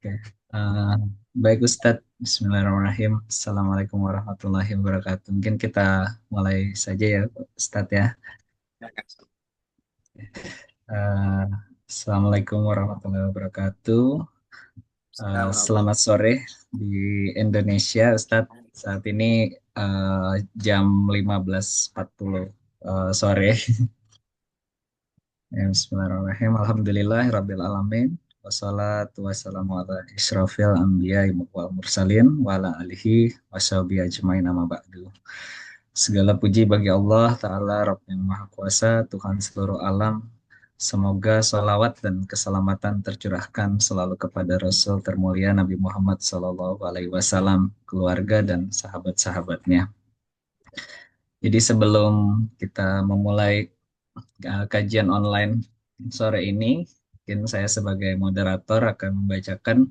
Oke. Eh, Baik Ustadz, Bismillahirrahmanirrahim. Assalamualaikum warahmatullahi wabarakatuh. Mungkin kita mulai saja ya Ustadz ya. Eh, Assalamualaikum warahmatullahi wabarakatuh. Selamat sore di Indonesia Ustadz. Saat ini jam 15.40 sore. Ya, Bismillahirrahmanirrahim. Alhamdulillahirabbil alamin. Wassalatu wassalamu ala isyrafil anbiya wal mursalin wa ala alihi washabihi ajmain amma ba'du. Segala puji bagi Allah Ta'ala Rabb yang Maha Kuasa, Tuhan seluruh alam. Semoga salawat dan keselamatan tercurahkan selalu kepada Rasul termulia Nabi Muhammad Sallallahu Alaihi Wasallam, keluarga dan sahabat-sahabatnya. Jadi sebelum kita memulai kajian online sore ini, mungkin saya sebagai moderator akan membacakan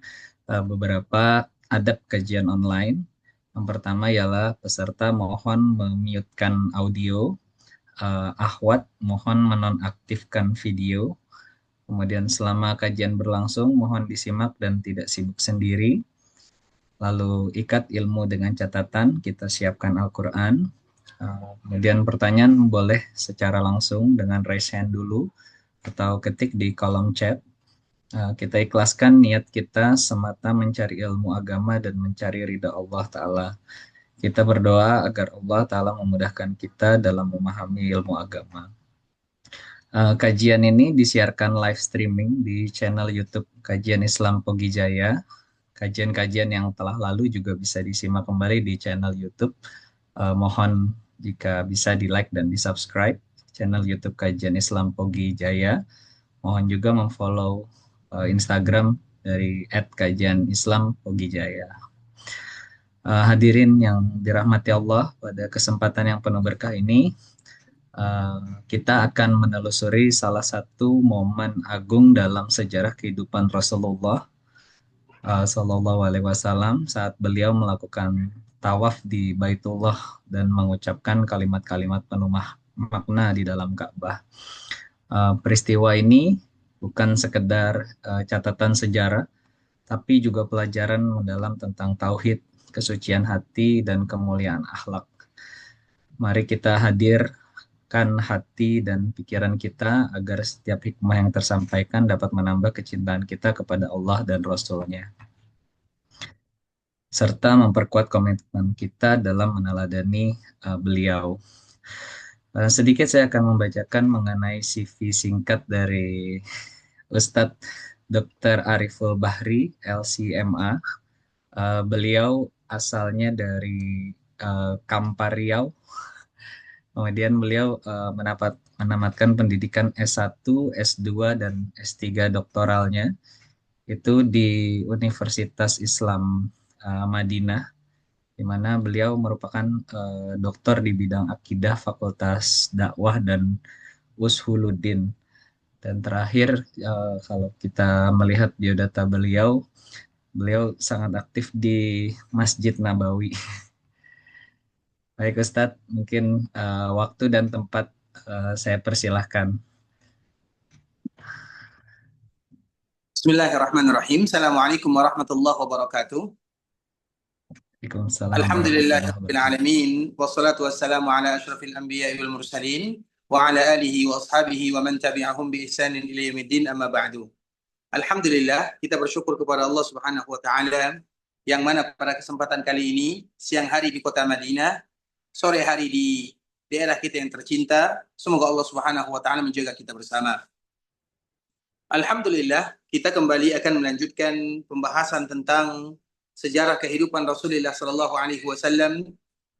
beberapa adab kajian online. Yang pertama ialah peserta mohon memute-kan audio, akhwat mohon menonaktifkan video. Kemudian selama kajian berlangsung mohon disimak dan tidak sibuk sendiri. Lalu ikat ilmu dengan catatan, kita siapkan Al-Quran. Kemudian pertanyaan boleh secara langsung dengan raise hand dulu atau ketik di kolom chat. Kita ikhlaskan niat kita semata mencari ilmu agama dan mencari ridha Allah Ta'ala. Kita berdoa agar Allah Ta'ala memudahkan kita dalam memahami ilmu agama. Kajian ini disiarkan live streaming di channel YouTube Kajian Islam Pogi Jaya. Kajian-kajian yang telah lalu juga bisa disimak kembali di channel YouTube. Mohon jika bisa di-like dan di-subscribe channel YouTube Kajian Islam Pogi Jaya. Mohon juga memfollow Instagram dari @kajianislamPogiJaya. Hadirin yang dirahmati Allah, pada kesempatan yang penuh berkah ini, kita akan menelusuri salah satu momen agung dalam sejarah kehidupan Rasulullah Sallallahu Alaihi Wasallam saat beliau melakukan tawaf di Baitullah dan mengucapkan kalimat-kalimat penuh makna di dalam Ka'bah. Peristiwa ini bukan sekedar catatan sejarah, tapi juga pelajaran mendalam tentang tauhid, kesucian hati, dan kemuliaan akhlak. Mari kita hadirkan hati dan pikiran kita agar setiap hikmah yang tersampaikan dapat menambah kecintaan kita kepada Allah dan Rasul-Nya, serta memperkuat komitmen kita dalam meneladani beliau. Sedikit saya akan membacakan mengenai CV singkat dari Ustadz Dr. Ariful Bahri, LCMA. Beliau asalnya dari Kampar Riau. Kemudian beliau menamatkan pendidikan S1, S2, dan S3 doktoralnya itu di Universitas Islam Madinah, di mana beliau merupakan doktor di bidang akidah, Fakultas Dakwah dan Ushuluddin. Dan terakhir, kalau kita melihat biodata beliau, beliau sangat aktif di Masjid Nabawi. Baik Ustadz, mungkin waktu dan tempat saya persilahkan. Bismillahirrahmanirrahim. Assalamualaikum warahmatullahi wabarakatuh. Waalaikumsalam warahmatullahi Alhamdulillahirabbil wabarakatuh. alamin wassalatu wassalamu ala asyrafil anbiya'i wal mursalin wa ala alihi wa ashabihi wa man tabi'ahum bi ihsanin ila yaumiddin amma ba'du. Alhamdulillah, kita bersyukur kepada Allah Subhanahu wa taala yang mana pada kesempatan kali ini siang hari di kota Madinah, sore hari di daerah kita yang tercinta, semoga Allah Subhanahu wa taala menjaga kita bersama. Alhamdulillah, kita kembali akan melanjutkan pembahasan tentang sejarah kehidupan Rasulullah Sallallahu Alaihi Wasallam,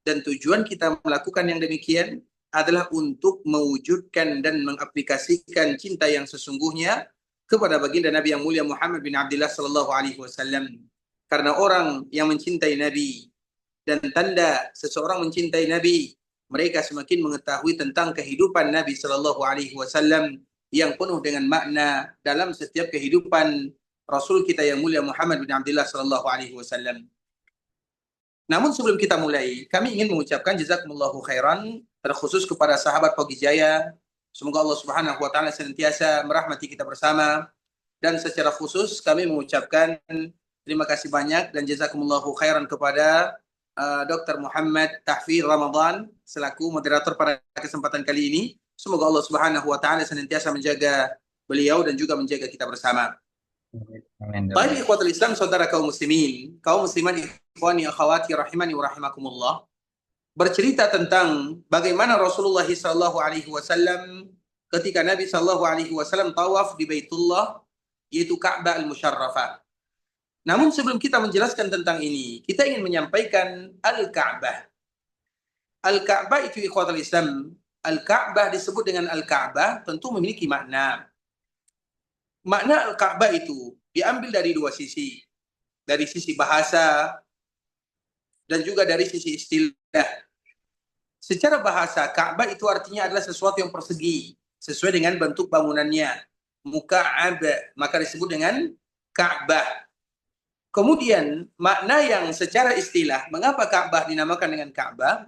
dan tujuan kita melakukan yang demikian adalah untuk mewujudkan dan mengaplikasikan cinta yang sesungguhnya kepada baginda Nabi yang mulia Muhammad bin Abdullah Sallallahu Alaihi Wasallam. Karena orang yang mencintai Nabi dan tanda seseorang mencintai Nabi, mereka semakin mengetahui tentang kehidupan Nabi Sallallahu Alaihi Wasallam yang penuh dengan makna dalam setiap kehidupan Rasul kita yang mulia Muhammad bin Abdullah sallallahu alaihi wasallam. Namun sebelum kita mulai, kami ingin mengucapkan jazakumullahu khairan terkhusus kepada sahabat Pogi Jaya. Semoga Allah Subhanahu wa taala senantiasa merahmati kita bersama, dan secara khusus kami mengucapkan Terima kasih banyak dan jazakumullahu khairan kepada Dr. Muhammad Tahfir Ramadan selaku moderator pada kesempatan kali ini. Semoga Allah Subhanahu wa taala senantiasa menjaga beliau dan juga menjaga kita bersama. Amin. Baik ikhwatul Islam, saudara kaum muslimin, kaum musliman, ikhwani akhwati rahimani wa rahimakumullah. Bercerita tentang bagaimana Rasulullah sallallahu alaihi wasallam ketika Nabi sallallahu alaihi wasallam tawaf di Baitullah, yaitu Ka'bah al-Musyarrafah. Namun sebelum kita menjelaskan tentang ini, kita ingin menyampaikan Al-Ka'bah. Al-Ka'bah itu ikhwatul Islam, Al-Ka'bah disebut dengan Al-Ka'bah tentu memiliki makna. Makna Al-Ka'bah itu diambil dari dua sisi. Dari sisi bahasa dan juga dari sisi istilah. Secara bahasa, Ka'bah itu artinya adalah sesuatu yang persegi, sesuai dengan bentuk bangunannya. Muka'ab, maka disebut dengan Ka'bah. Kemudian, makna yang secara istilah, mengapa Ka'bah dinamakan dengan Ka'bah?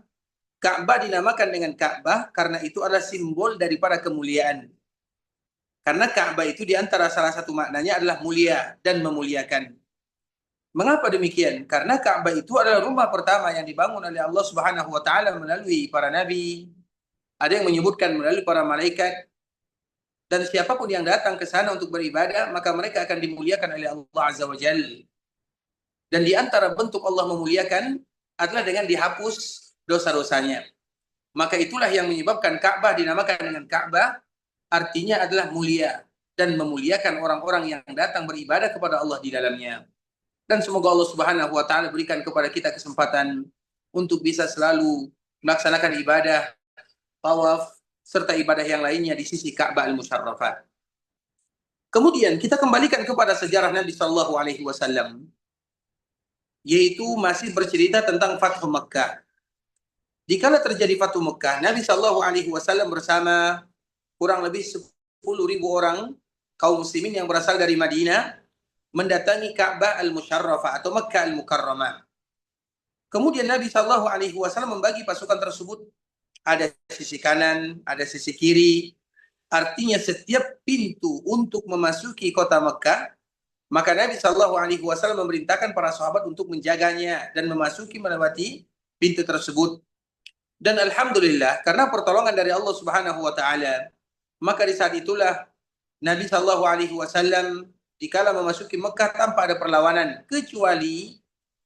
Ka'bah dinamakan dengan Ka'bah karena itu adalah simbol daripada kemuliaan. Karena Ka'bah itu diantara salah satu maknanya adalah mulia dan memuliakan. Mengapa demikian? Karena Ka'bah itu adalah rumah pertama yang dibangun oleh Allah Subhanahu wa taala melalui para nabi. Ada yang menyebutkan melalui para malaikat. Dan siapapun yang datang ke sana untuk beribadah, maka mereka akan dimuliakan oleh Allah Azza wa Jalla. Dan di antara bentuk Allah memuliakan adalah dengan dihapus dosa-dosanya. Maka itulah yang menyebabkan Ka'bah dinamakan dengan Ka'bah, artinya adalah mulia dan memuliakan orang-orang yang datang beribadah kepada Allah di dalamnya. Dan semoga Allah Subhanahu wa taala berikan kepada kita kesempatan untuk bisa selalu melaksanakan ibadah, tawaf, serta ibadah yang lainnya di sisi Ka'bah al-Musyarrafah. Kemudian kita kembalikan kepada sejarah Nabi sallallahu alaihi wasallam, yaitu masih bercerita tentang Fathu Makkah. Dikala terjadi Fathu Makkah, Nabi sallallahu alaihi wasallam bersama kurang lebih 10.000 orang kaum muslimin yang berasal dari Madinah mendatangi Ka'bah al-Musyarrafah atau Makkah al-Mukarramah. Kemudian Nabi sallallahu alaihi wasallam membagi pasukan tersebut, ada sisi kanan, ada sisi kiri. Artinya setiap pintu untuk memasuki kota Makkah, maka Nabi sallallahu alaihi wasallam memerintahkan para sahabat untuk menjaganya dan memasuki melewati pintu tersebut. Dan alhamdulillah karena pertolongan dari Allah Subhanahu wa taala, maka di saat itulah Nabi sallallahu alaihi wasallam dikala memasuki Mekah tanpa ada perlawanan, kecuali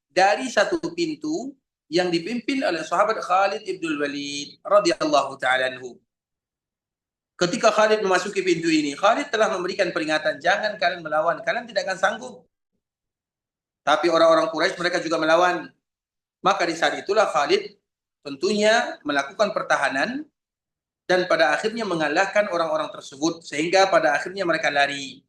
dari satu pintu yang dipimpin oleh sahabat Khalid ibn Walid radhiyallahu ta'ala anhu. Ketika Khalid memasuki pintu ini, Khalid telah memberikan peringatan, jangan kalian melawan, kalian tidak akan sanggup. Tapi orang-orang Quraisy mereka juga melawan. Maka di saat itulah Khalid tentunya melakukan pertahanan dan pada akhirnya mengalahkan orang-orang tersebut sehingga pada akhirnya mereka lari.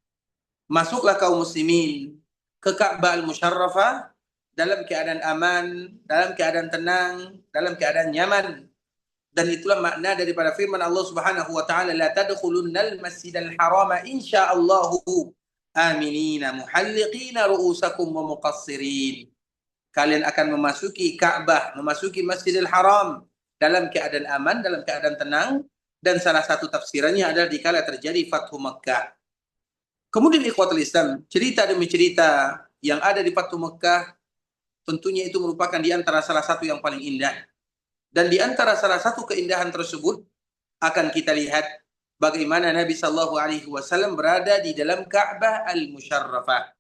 Masuklah kaum muslimin ke Ka'bah al-Musyarrafah dalam keadaan aman, dalam keadaan tenang, dalam keadaan nyaman. Dan itulah makna daripada firman Allah Subhanahu wa taala, la tadkhulunnal masjidal harama insyaallahu aminina muhalliqina ru'usakum wa muqassirin. Kalian akan memasuki Ka'bah, memasuki Masjidil Haram dalam keadaan aman, dalam keadaan tenang, dan salah satu tafsirannya adalah dikala terjadi Fathu Makkah. Kemudian ikhwatul Islam, cerita demi cerita yang ada di Fathu Makkah tentunya itu merupakan di antara salah satu yang paling indah. Dan di antara salah satu keindahan tersebut akan kita lihat bagaimana Nabi sallallahu alaihi wasallam berada di dalam Ka'bah al-Musyarrafah.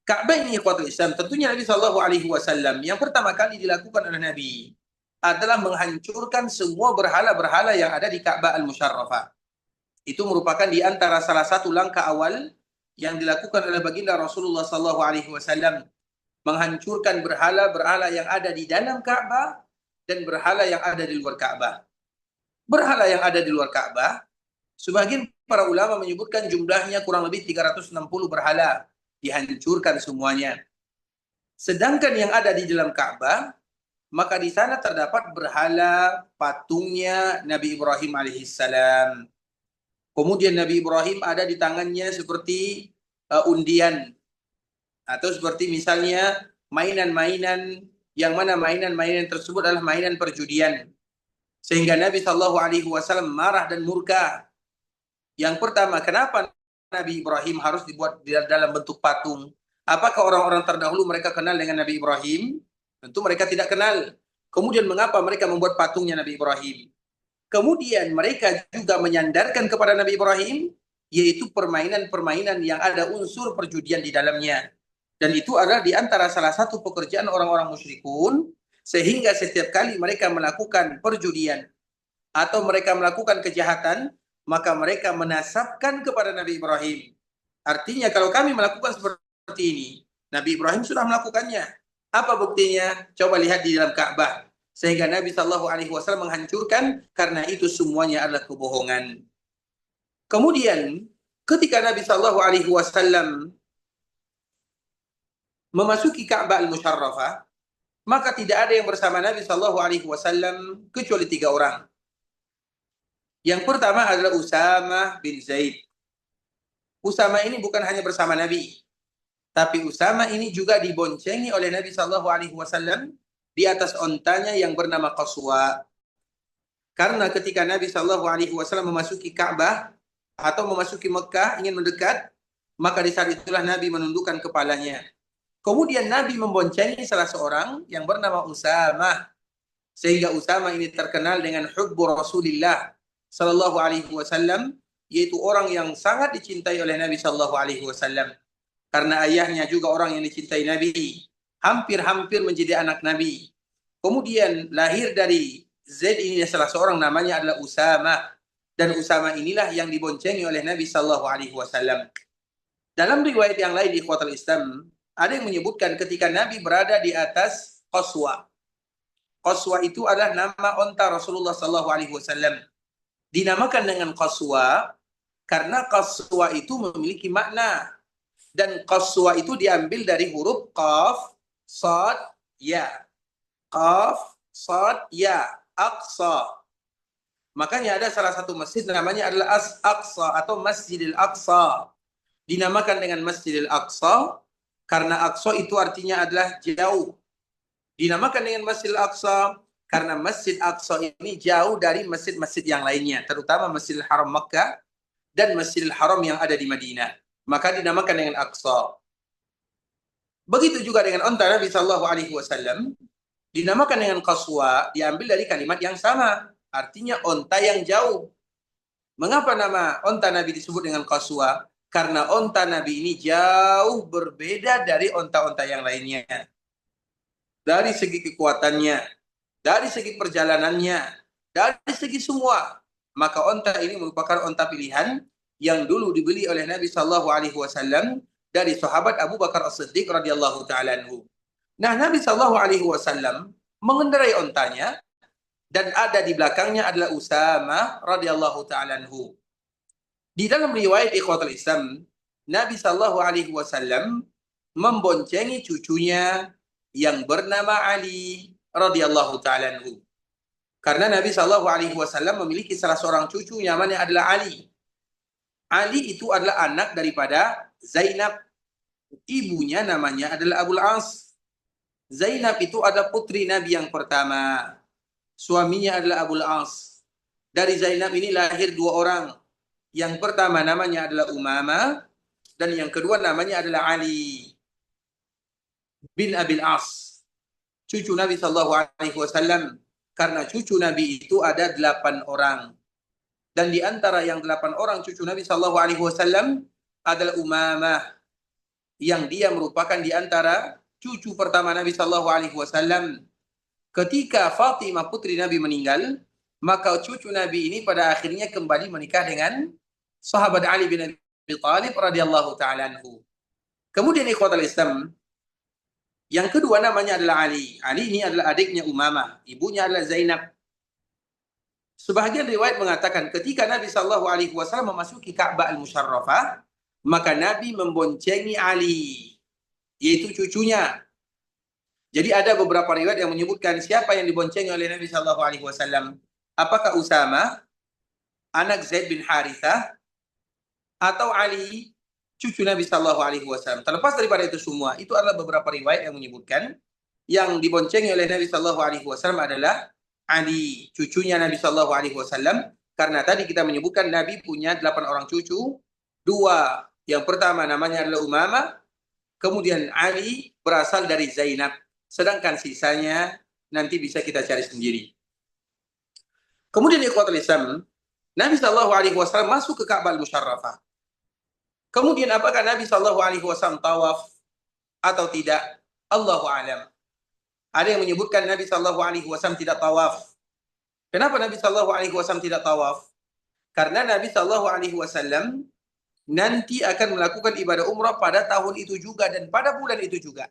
Ka'bah ini ikhwatul Islam, tentunya Nabi sallallahu alaihi wasallam yang pertama kali dilakukan oleh Nabi adalah menghancurkan semua berhala-berhala yang ada di Ka'bah al-Musyarrafah. Itu merupakan di antara salah satu langkah awal yang dilakukan oleh baginda Rasulullah sallallahu alaihi wasallam, menghancurkan berhala-berhala yang ada di dalam Ka'bah dan berhala yang ada di luar Ka'bah. Berhala yang ada di luar Ka'bah, sebagian para ulama menyebutkan jumlahnya kurang lebih 360 berhala, dihancurkan semuanya. Sedangkan yang ada di dalam Ka'bah, maka di sana terdapat berhala patungnya Nabi Ibrahim alaihissalam. Kemudian Nabi Ibrahim ada di tangannya seperti undian. Atau seperti misalnya mainan-mainan, yang mana mainan-mainan tersebut adalah mainan perjudian. Sehingga Nabi Shallallahu Alaihi Wasallam marah dan murka. Yang pertama, kenapa Nabi Ibrahim harus dibuat dalam bentuk patung? Apakah orang-orang terdahulu mereka kenal dengan Nabi Ibrahim? Tentu mereka tidak kenal. Kemudian mengapa mereka membuat patungnya Nabi Ibrahim? Kemudian mereka juga menyandarkan kepada Nabi Ibrahim, yaitu permainan-permainan yang ada unsur perjudian di dalamnya. Dan itu adalah di antara salah satu pekerjaan orang-orang musyrikun, sehingga setiap kali mereka melakukan perjudian atau mereka melakukan kejahatan, maka mereka menasabkan kepada Nabi Ibrahim. Artinya kalau kami melakukan seperti ini, Nabi Ibrahim sudah melakukannya. Apa buktinya? Coba lihat di dalam Ka'bah. Sehingga Nabi Shallallahu Alaihi Wasallam menghancurkan karena itu semuanya adalah kebohongan. Kemudian ketika Nabi Shallallahu Alaihi Wasallam memasuki Ka'bah al-Musharrafah, maka tidak ada yang bersama Nabi Shallallahu Alaihi Wasallam kecuali 3 orang. Yang pertama adalah Usama bin Zaid. Usama ini bukan hanya bersama Nabi, tapi Usama ini juga diboncengi oleh Nabi Shallallahu Alaihi Wasallam di atas ontanya yang bernama Qaswa. Karena ketika Nabi Shallallahu Alaihi Wasallam memasuki Ka'bah atau memasuki Mekah ingin mendekat, maka di saat itulah Nabi menundukkan kepalanya. Kemudian Nabi memboncengi salah seorang yang bernama Usama, sehingga Usama ini terkenal dengan hubbu Rasulillah Shallallahu Alaihi Wasallam, yaitu orang yang sangat dicintai oleh Nabi Shallallahu Alaihi Wasallam. Karena ayahnya juga orang yang dicintai Nabi, hampir-hampir menjadi anak Nabi. Kemudian lahir dari Zaid ini salah seorang namanya adalah Usama, dan Usama inilah yang diboncengi oleh Nabi Shallallahu Alaihi Wasallam. Dalam riwayat yang lain di Ikhwatul Islam, ada yang menyebutkan ketika Nabi berada di atas Qaswa. Qaswa itu adalah nama onta Rasulullah Shallallahu Alaihi Wasallam. Dinamakan dengan Qaswa karena Qaswa itu memiliki makna. Dan Qaswa itu diambil dari huruf Qaf, Sad, Ya. Qaf, Sad, Ya. Aqsa. Makanya ada salah satu masjid namanya adalah Aqsa atau Masjidil Aqsa. Dinamakan dengan Masjidil Aqsa karena Aqsa itu artinya adalah jauh. Dinamakan dengan Masjidil Aqsa karena Masjid Aqsa ini jauh dari masjid-masjid yang lainnya, terutama Masjidil Haram Makkah dan Masjidil Haram yang ada di Madinah. Maka dinamakan dengan Aqsa. Begitu juga dengan onta Nabi Shallallahu Alaihi Wasallam, dinamakan dengan Qaswa, diambil dari kalimat yang sama, artinya onta yang jauh. Mengapa nama onta Nabi disebut dengan Qaswa? Karena onta Nabi ini jauh berbeda dari onta-onta yang lainnya. Dari segi kekuatannya, dari segi perjalanannya, dari segi semua. Maka onta ini merupakan onta pilihan yang dulu dibeli oleh Nabi Shallallahu Alaihi Wasallam dari sahabat Abu Bakar As-Siddiq radhiyallahu taala anhu. Nah, Nabi Shallallahu Alaihi Wasallam mengendarai ontanya dan ada di belakangnya adalah Usama radhiyallahu taala anhu. Di dalam riwayat Ikhwatul Islam, Nabi Shallallahu Alaihi Wasallam memboncengi cucunya yang bernama Ali radhiyallahu taala anhu. Karena Nabi Shallallahu Alaihi Wasallam memiliki salah seorang cucu yang namanya adalah Ali. Ali itu adalah anak daripada Zainab. Ibunya namanya adalah Abul As. Zainab itu adalah putri Nabi yang pertama. Suaminya adalah Abul As. Dari Zainab ini lahir 2 orang. Yang pertama namanya adalah Umama, dan yang kedua namanya adalah Ali bin Abil As, cucu Nabi Shallallahu Alaihi Wasallam. Karena cucu Nabi itu ada 8 orang. Dan di antara yang 8 orang cucu Nabi Shallallahu Alaihi Wasallam adalah Umamah, yang dia merupakan di antara cucu pertama Nabi Shallallahu Alaihi Wasallam. Ketika Fatimah putri Nabi meninggal, maka cucu Nabi ini pada akhirnya kembali menikah dengan sahabat Ali bin Abi Thalib radhiyallahu taala anhu. Kemudian ikhwatul Islam, yang kedua namanya adalah Ali. Ali ini adalah adiknya Umamah, ibunya adalah Zainab. Sebahagian riwayat mengatakan ketika Nabi Shallallahu Alaihi Wasallam memasuki Ka'bah al-Musharrafah, maka Nabi memboncengi Ali, yaitu cucunya. Jadi ada beberapa riwayat yang menyebutkan siapa yang diboncengi oleh Nabi Shallallahu Alaihi Wasallam. Apakah Usama, anak Zaid bin Harithah, atau Ali, cucu Nabi Shallallahu Alaihi Wasallam? Terlepas daripada itu semua, itu adalah beberapa riwayat yang menyebutkan yang diboncengi oleh Nabi Shallallahu Alaihi Wasallam adalah Ali, cucunya Nabi Shallallahu Alaihi Wasallam. Karena tadi kita menyebutkan Nabi punya 8 orang cucu. 2, yang pertama namanya adalah Umamah, kemudian Ali berasal dari Zainab, sedangkan sisanya nanti bisa kita cari sendiri. Kemudian ikhwatul Islam, Nabi Shallallahu Alaihi Wasallam masuk ke Ka'bah Al-Musharrafah. Kemudian apakah Nabi Shallallahu Alaihi Wasallam tawaf atau tidak? Allahu a'lam. Ada yang menyebutkan Nabi Shallallahu Alaihi Wasallam tidak tawaf. Kenapa Nabi Shallallahu Alaihi Wasallam tidak tawaf? Karena Nabi Shallallahu Alaihi Wasallam nanti akan melakukan ibadah umrah pada tahun itu juga dan pada bulan itu juga.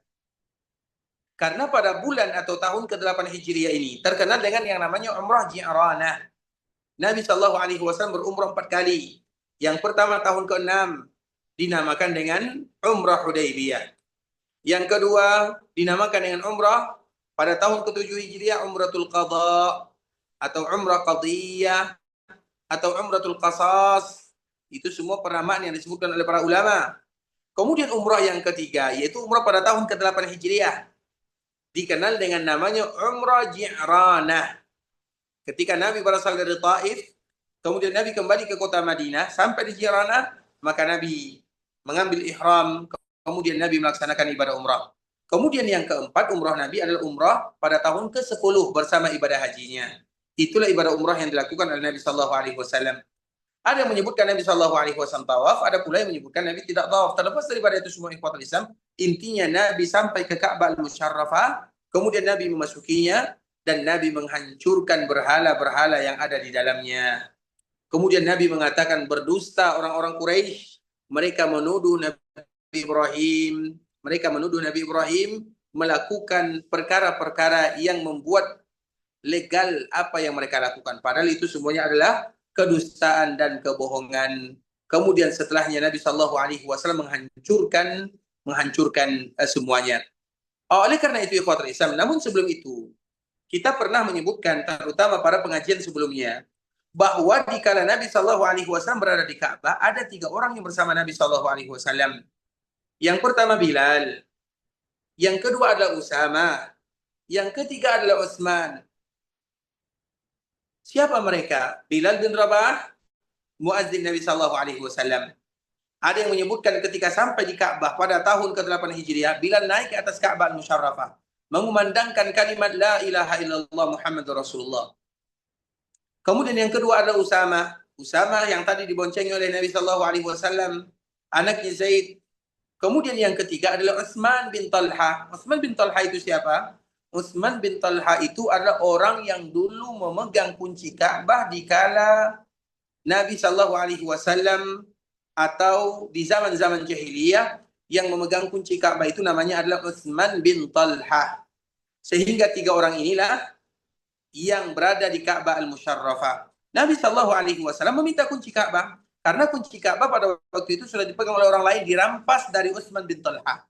Karena pada bulan atau tahun ke-8 Hijriah ini terkenal dengan yang namanya umrah Ji'ranah. Nabi Shallallahu Alaihi Wasallam berumrah 4 kali. Yang pertama tahun ke-6 dinamakan dengan umrah Hudaybiyah. Yang kedua dinamakan dengan umrah pada tahun ke-7 Hijriah umratul qadha atau umrah qadiyah atau umratul qasas. Itu semua penamaan yang disebutkan oleh para ulama. Kemudian umrah yang ketiga yaitu umrah pada tahun ke-8 Hijriah. Dikenal dengan namanya umrah Ji'ranah. Ketika Nabi berasal dari Taif, kemudian Nabi kembali ke kota Madinah, sampai di Ji'ranah, maka Nabi mengambil ihram, kemudian Nabi melaksanakan ibadah umrah. Kemudian yang keempat, umrah Nabi adalah umrah pada tahun ke-10 bersama ibadah hajinya. Itulah ibadah umrah yang dilakukan oleh Nabi Sallallahu Alaihi Wasallam. Ada yang menyebutkan Nabi Sallallahu Alaihi Wasallam tawaf, ada pula yang menyebutkan Nabi tidak tawaf. Terlepas daripada itu semua ikhwatul Islam, intinya Nabi sampai ke Ka'bah Al-Musharrafah, kemudian Nabi memasukinya, dan Nabi menghancurkan berhala-berhala yang ada di dalamnya. Kemudian Nabi mengatakan berdusta orang-orang Quraisy. Mereka menuduh Nabi Ibrahim melakukan perkara-perkara yang membuat legal apa yang mereka lakukan. Padahal itu semuanya adalah kedustaan dan kebohongan. Kemudian setelahnya Nabi Shallallahu Alaihi Wasallam menghancurkan semuanya. Oleh karena itu ikhwatul Islam, namun sebelum itu kita pernah menyebutkan, terutama pada pengajian sebelumnya, bahwa di kala Nabi Shallallahu Alaihi Wasallam berada di Ka'bah, ada 3 orang yang bersama Nabi Shallallahu Alaihi Wasallam. Yang pertama Bilal, yang kedua adalah Usama, yang ketiga adalah Utsman. Siapa mereka? Bilal bin Rabah, muadzin Nabi Shallallahu Alaihi Wasallam. Ada yang menyebutkan ketika sampai di Ka'bah pada tahun ke-8 Hijriah, Bilal naik ke atas Ka'bah Al-Musharrafah, mengumandangkan kalimat La ilaha illallah Muhammadur Rasulullah. Kemudian yang kedua adalah Usama yang tadi diboncengi oleh Nabi Shallallahu Alaihi Wasallam, anaknya Zaid. Kemudian yang ketiga adalah Utsman bin Talha. Utsman bin Talha itu siapa? Utsman bin Talha itu adalah orang yang dulu memegang kunci Ka'bah di kala Nabi Shallallahu Alaihi Wasallam atau di zaman-zaman jahiliyah, yang memegang kunci Ka'bah itu namanya adalah Utsman bin Talha. Sehingga 3 orang inilah yang berada di Ka'bah Al-Musharrafah. Nabi Shallallahu Alaihi Wasallam meminta kunci Ka'bah karena kunci Ka'bah pada waktu itu sudah dipegang oleh orang lain, dirampas dari Utsman bin Talha.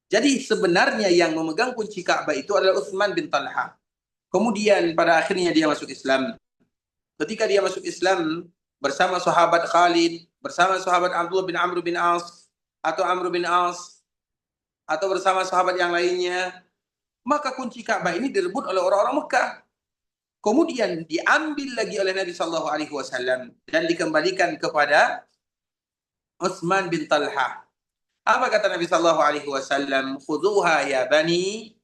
Jadi sebenarnya yang memegang kunci Ka'bah itu adalah Utsman bin Talha. Kemudian pada akhirnya dia masuk Islam. Ketika dia masuk Islam bersama sahabat Khalid, bersama sahabat Abdullah bin Amr bin As atau Amr bin As, atau bersama sahabat yang lainnya, maka kunci Ka'bah ini direbut oleh orang-orang Mekah. Kemudian diambil lagi oleh Nabi Shallallahu Alaihi Wasallam dan dikembalikan kepada Utsman bin Talha. Apa kata Nabi Shallallahu Alaihi Wasallam? Khudhuha ya bani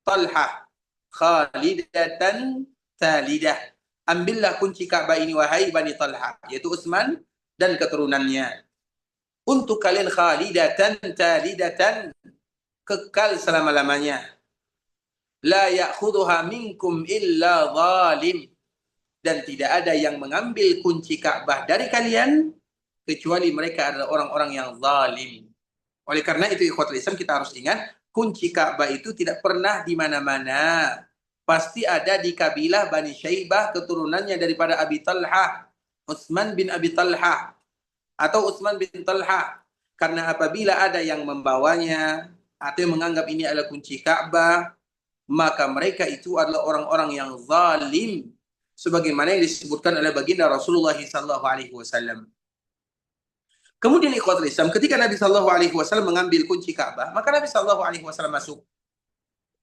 Talha, khalidatan talidah. Ambillah kunci Ka'bah ini wahai bani Talha, yaitu Utsman dan keturunannya. Untuk kalian khalidatan talidatan, kekal selama-lamanya. La ya'khudhuha minkum illa zalim, dan tidak ada yang mengambil kunci Ka'bah dari kalian kecuali mereka adalah orang-orang yang zalim. Oleh karena itu ikhwatul Islam, kita harus ingat kunci Ka'bah itu tidak pernah di mana-mana. Pasti ada di kabilah Bani Syaibah, keturunannya daripada Abi Talha, Utsman bin Abi Talha atau Utsman bin Talha. Karena apabila ada yang membawanya atau yang menganggap ini adalah kunci Ka'bah, maka mereka itu adalah orang-orang yang zalim, sebagaimana yang disebutkan oleh baginda Rasulullah sallallahu alaihi wasallam. Kemudian ikhwatul Islam, ketika Nabi sallallahu alaihi wasallam mengambil kunci Ka'bah, maka Nabi sallallahu alaihi wasallam masuk.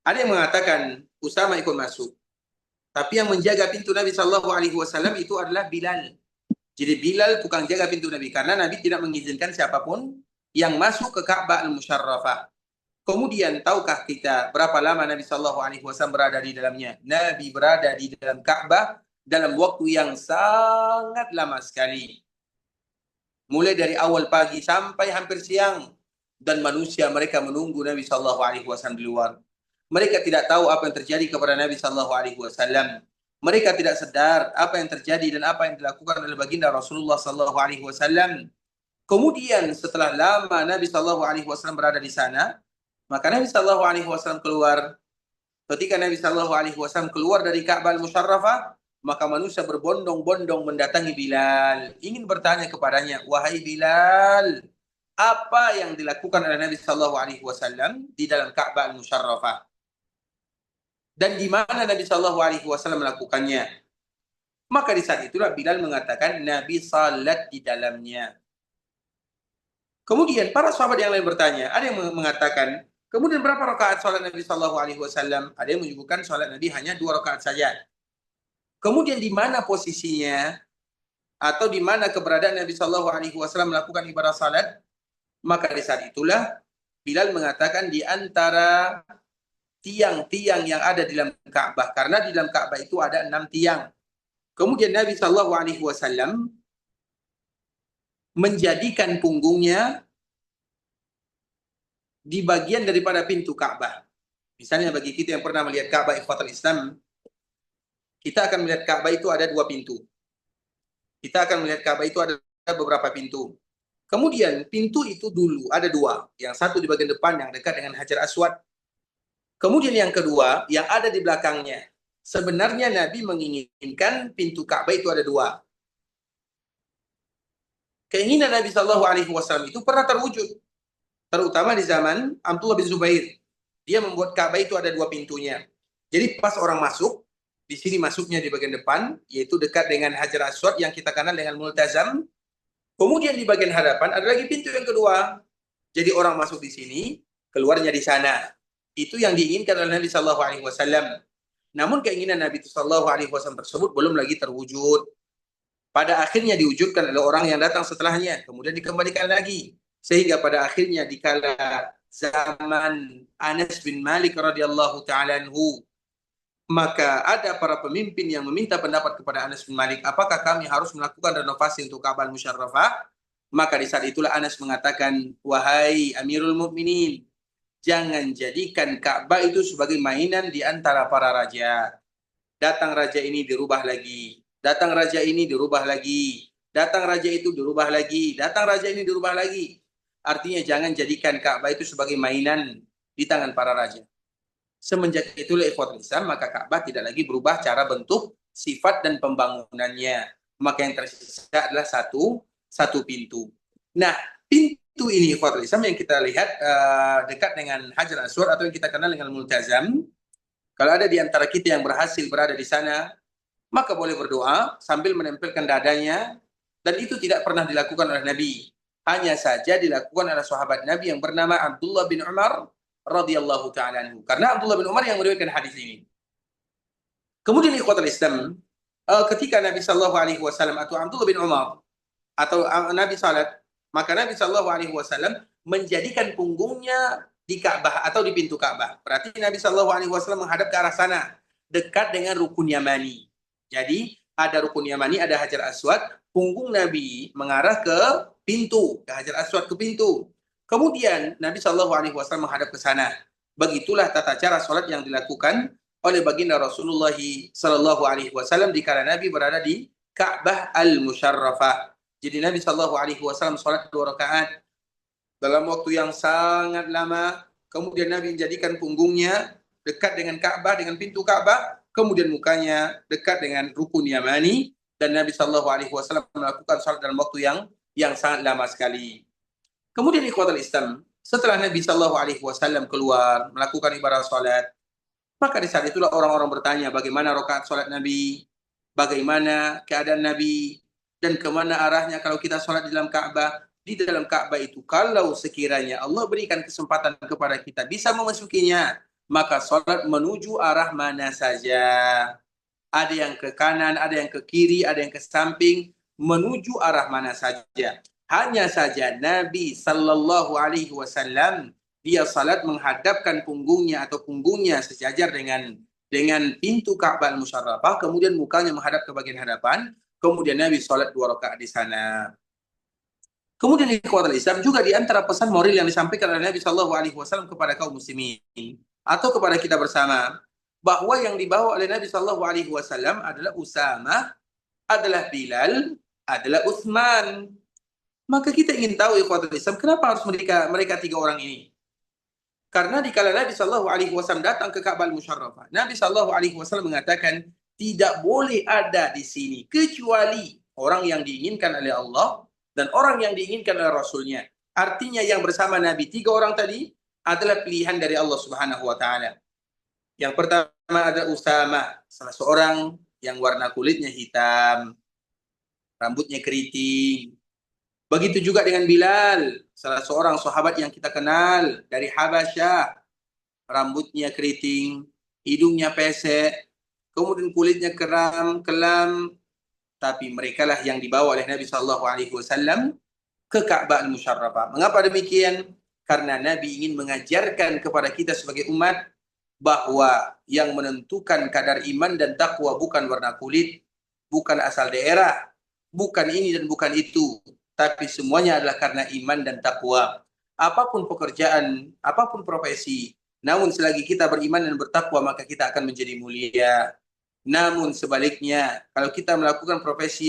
Ada yang mengatakan Usama ikut masuk. Tapi yang menjaga pintu Nabi sallallahu alaihi wasallam itu adalah Bilal. Jadi Bilal tukang jaga pintu Nabi, karena Nabi tidak mengizinkan siapapun yang masuk ke Ka'bah Al-Musyarrafah. Kemudian tahukah kita berapa lama Nabi Shallallahu Alaihi Wasallam berada di dalamnya? Nabi berada di dalam Ka'bah dalam waktu yang sangat lama sekali. Mulai dari awal pagi sampai hampir siang, dan manusia mereka menunggu Nabi Shallallahu Alaihi Wasallam di luar. Mereka tidak tahu apa yang terjadi kepada Nabi Shallallahu Alaihi Wasallam. Mereka tidak sadar apa yang terjadi dan apa yang dilakukan oleh baginda Rasulullah Shallallahu Alaihi Wasallam. Kemudian setelah lama Nabi Shallallahu Alaihi Wasallam berada di sana, maka Nabi Shallallahu Alaihi Wasallam keluar. Ketika Nabi Shallallahu Alaihi Wasallam keluar dari Ka'bah Al-Musyarrafah, maka manusia berbondong-bondong mendatangi Bilal, ingin bertanya kepadanya, wahai Bilal, apa yang dilakukan oleh Nabi Shallallahu Alaihi Wasallam di dalam Ka'bah Al-Musyarrafah, dan di mana Nabi Shallallahu Alaihi Wasallam melakukannya? Maka di saat itulah Bilal mengatakan Nabi salat di dalamnya. Kemudian para sahabat yang lain bertanya, ada yang mengatakan, kemudian berapa rakaat salat Nabi Shallallahu Alaihi Wasallam? Ada yang menyebutkan salat Nabi hanya 2 rakaat saja. Kemudian di mana posisinya atau di mana keberadaan Nabi Shallallahu Alaihi Wasallam melakukan ibadah salat? Maka di saat itulah Bilal mengatakan di antara tiang-tiang yang ada di dalam Ka'bah, karena di dalam Ka'bah itu ada 6 tiang. Kemudian Nabi Shallallahu Alaihi Wasallam menjadikan punggungnya di bagian daripada pintu Ka'bah. Misalnya bagi kita yang pernah melihat Ka'bah ikhwatul Islam, kita akan melihat Ka'bah itu ada 2 pintu. Kita akan melihat Ka'bah itu ada beberapa pintu. Kemudian pintu itu dulu ada 2. Yang satu di bagian depan yang dekat dengan Hajar Aswad. Kemudian yang kedua yang ada di belakangnya. Sebenarnya Nabi menginginkan pintu Ka'bah itu ada 2. Keinginan Nabi Shallallahu Alaihi Wasallam itu pernah terwujud, terutama di zaman Abdullah bin Zubair. Dia membuat Ka'bah itu ada 2 pintunya. Jadi pas orang masuk, di sini masuknya di bagian depan, yaitu dekat dengan Hajar Aswad yang kita kenal dengan Multazam. Kemudian di bagian hadapan ada lagi pintu yang kedua. Jadi orang masuk di sini, keluarnya di sana. Itu yang diinginkan oleh Nabi Shallallahu Alaihi Wasallam. Namun keinginan Nabi Shallallahu Alaihi Wasallam tersebut belum lagi terwujud. Pada akhirnya diwujudkan oleh orang yang datang setelahnya, kemudian dikembalikan lagi, sehingga pada akhirnya di kala zaman Anas bin Malik radhiyallahu taala anhu, maka ada para pemimpin yang meminta pendapat kepada Anas bin Malik, apakah kami harus melakukan renovasi untuk Ka'bah Musyarrafah? Maka di saat itulah Anas mengatakan, wahai Amirul Mukminin, jangan jadikan Ka'bah itu sebagai mainan di antara para raja. Datang raja ini dirubah lagi, datang raja ini dirubah lagi, datang raja itu dirubah lagi, datang raja ini dirubah lagi. Artinya jangan jadikan Ka'bah itu sebagai mainan di tangan para raja. Semenjak itulah ikhwatul Islam, maka Ka'bah tidak lagi berubah cara bentuk, sifat dan pembangunannya. Maka yang tersisa adalah satu pintu. Nah, pintu ini ikhwatul Islam yang kita lihat dekat dengan Hajar Aswad atau yang kita kenal dengan Multazam. Kalau ada di antara kita yang berhasil berada di sana, maka boleh berdoa sambil menempelkan dadanya, dan itu tidak pernah dilakukan oleh Nabi. Hanya saja dilakukan oleh sahabat Nabi yang bernama Abdullah bin Umar radhiyallahu taala anhu. Karena Abdullah bin Umar yang meriwayatkan hadis ini. Kemudian ikhwatul Islam, ketika Nabi sallallahu alaihi wasallam atau Abdullah bin Umar atau Nabi salat, maka Nabi sallallahu alaihi wasallam menjadikan punggungnya di Ka'bah atau di pintu Ka'bah. Berarti Nabi sallallahu alaihi wasallam menghadap ke arah sana, dekat dengan rukun Yamani. Jadi ada rukun Yamani, ada Hajar Aswad, punggung Nabi mengarah ke pintu, ke Hajar Aswad, ke pintu. Kemudian Nabi Shallallahu Alaihi Wasallam menghadap ke sana. Begitulah tata cara sholat yang dilakukan oleh baginda Rasulullah Shallallahu Alaihi Wasallam di kala Nabi berada di Ka'bah Al-Musyarrafah. Jadi Nabi Shallallahu Alaihi Wasallam sholat 2 rakaat dalam waktu yang sangat lama. Kemudian Nabi menjadikan punggungnya dekat dengan Ka'bah, dengan pintu Ka'bah. Kemudian mukanya dekat dengan rukun Yamani, dan Nabi Shallallahu Alaihi Wasallam melakukan sholat dalam waktu yang sangat lama sekali. Kemudian ikhwatul Islam, setelah Nabi Shallallahu Alaihi Wasallam keluar melakukan ibadah sholat, maka di saat itulah orang-orang bertanya bagaimana rakaat sholat Nabi, bagaimana keadaan Nabi, dan kemana arahnya kalau kita sholat di dalam Ka'bah. Di dalam Ka'bah itu kalau sekiranya Allah berikan kesempatan kepada kita bisa memasukinya, maka sholat menuju arah mana saja. Ada yang ke kanan, ada yang ke kiri, ada yang ke samping, menuju arah mana saja. Hanya saja Nabi Sallallahu Alaihi Wasallam dia salat menghadapkan punggungnya atau punggungnya sejajar dengan pintu Ka'bah Al-Musyarrafah, kemudian mukanya menghadap ke bagian hadapan, kemudian Nabi salat 2 rakaat di sana. Kemudian di kuartal Islam juga di antara pesan moral yang disampaikan oleh Nabi Shallallahu Alaihi Wasallam kepada kaum muslimin atau kepada kita bersama, bahwa yang dibawa oleh Nabi Shallallahu Alaihi Wasallam adalah Usama, adalah Bilal, adalah Utsman. Maka kita ingin tahu ikhwatul Islam, kenapa harus mereka 3 orang ini? Karena di kala Nabi Shallallahu Alaihi Wasallam datang ke Ka'bah Musyarrafah, Nabi Shallallahu Alaihi Wasallam mengatakan tidak boleh ada di sini kecuali orang yang diinginkan oleh Allah dan orang yang diinginkan oleh Rasulnya. Artinya yang bersama Nabi 3 orang tadi adalah pilihan dari Allah Subhanahu Wa Taala. Yang pertama ada Usama, salah seorang yang warna kulitnya hitam, rambutnya keriting. Begitu juga dengan Bilal, salah seorang sahabat yang kita kenal dari Habasyah, rambutnya keriting, hidungnya pesek, kemudian kulitnya kelam, tapi mereka lah yang dibawa oleh Nabi Shallallahu Alaihi Wasallam ke Ka'bah Al-Musyarrafah. Mengapa demikian? Karena Nabi ingin mengajarkan kepada kita sebagai umat bahwa yang menentukan kadar iman dan takwa bukan warna kulit, bukan asal daerah, bukan ini dan bukan itu, tapi semuanya adalah karena iman dan takwa. Apapun pekerjaan, apapun profesi, namun selagi kita beriman dan bertakwa maka kita akan menjadi mulia. Namun sebaliknya, kalau kita melakukan profesi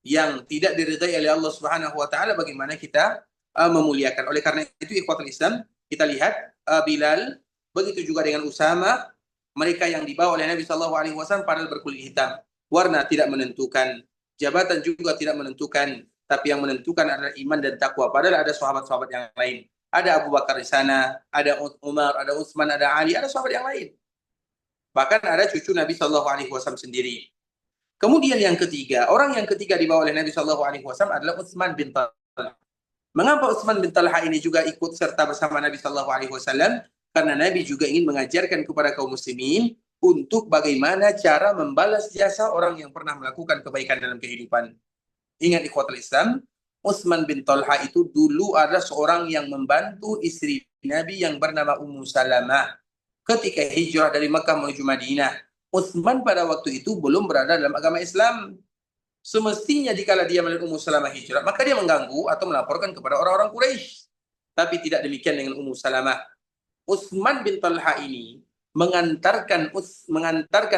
yang tidak diridai oleh Allah Subhanahu wa taala, bagaimana kita memuliakan. Oleh karena itu ikhwatul Islam, kita lihat Bilal, begitu juga dengan Usama, mereka yang dibawa oleh Nabi Shallallahu alaihi wasallam padahal berkulit hitam. Warna tidak menentukan, jabatan juga tidak menentukan, tapi yang menentukan adalah iman dan takwa. Padahal ada sahabat-sahabat yang lain. Ada Abu Bakar di sana, ada Umar, ada Utsman, ada Ali, ada sahabat yang lain. Bahkan ada cucu Nabi Shallallahu Alaihi Wasallam sendiri. Kemudian yang ketiga, orang yang ketiga dibawa oleh Nabi Shallallahu Alaihi Wasallam adalah Utsman bin Talha. Mengapa Utsman bin Talha ini juga ikut serta bersama Nabi Shallallahu Alaihi Wasallam? Karena Nabi juga ingin mengajarkan kepada kaum muslimin untuk bagaimana cara membalas jasa orang yang pernah melakukan kebaikan dalam kehidupan. Ingat ikhwatul Islam, Utsman bin Talha itu dulu ada seorang yang membantu istri Nabi yang bernama Ummu Salamah ketika hijrah dari Makkah menuju Madinah. Utsman pada waktu itu belum berada dalam agama Islam. Semestinya dikala dia melihat Ummu Salamah hijrah, maka dia mengganggu atau melaporkan kepada orang-orang Quraisy. Tapi tidak demikian dengan Ummu Salamah. Utsman bin Talha ini mengantarkan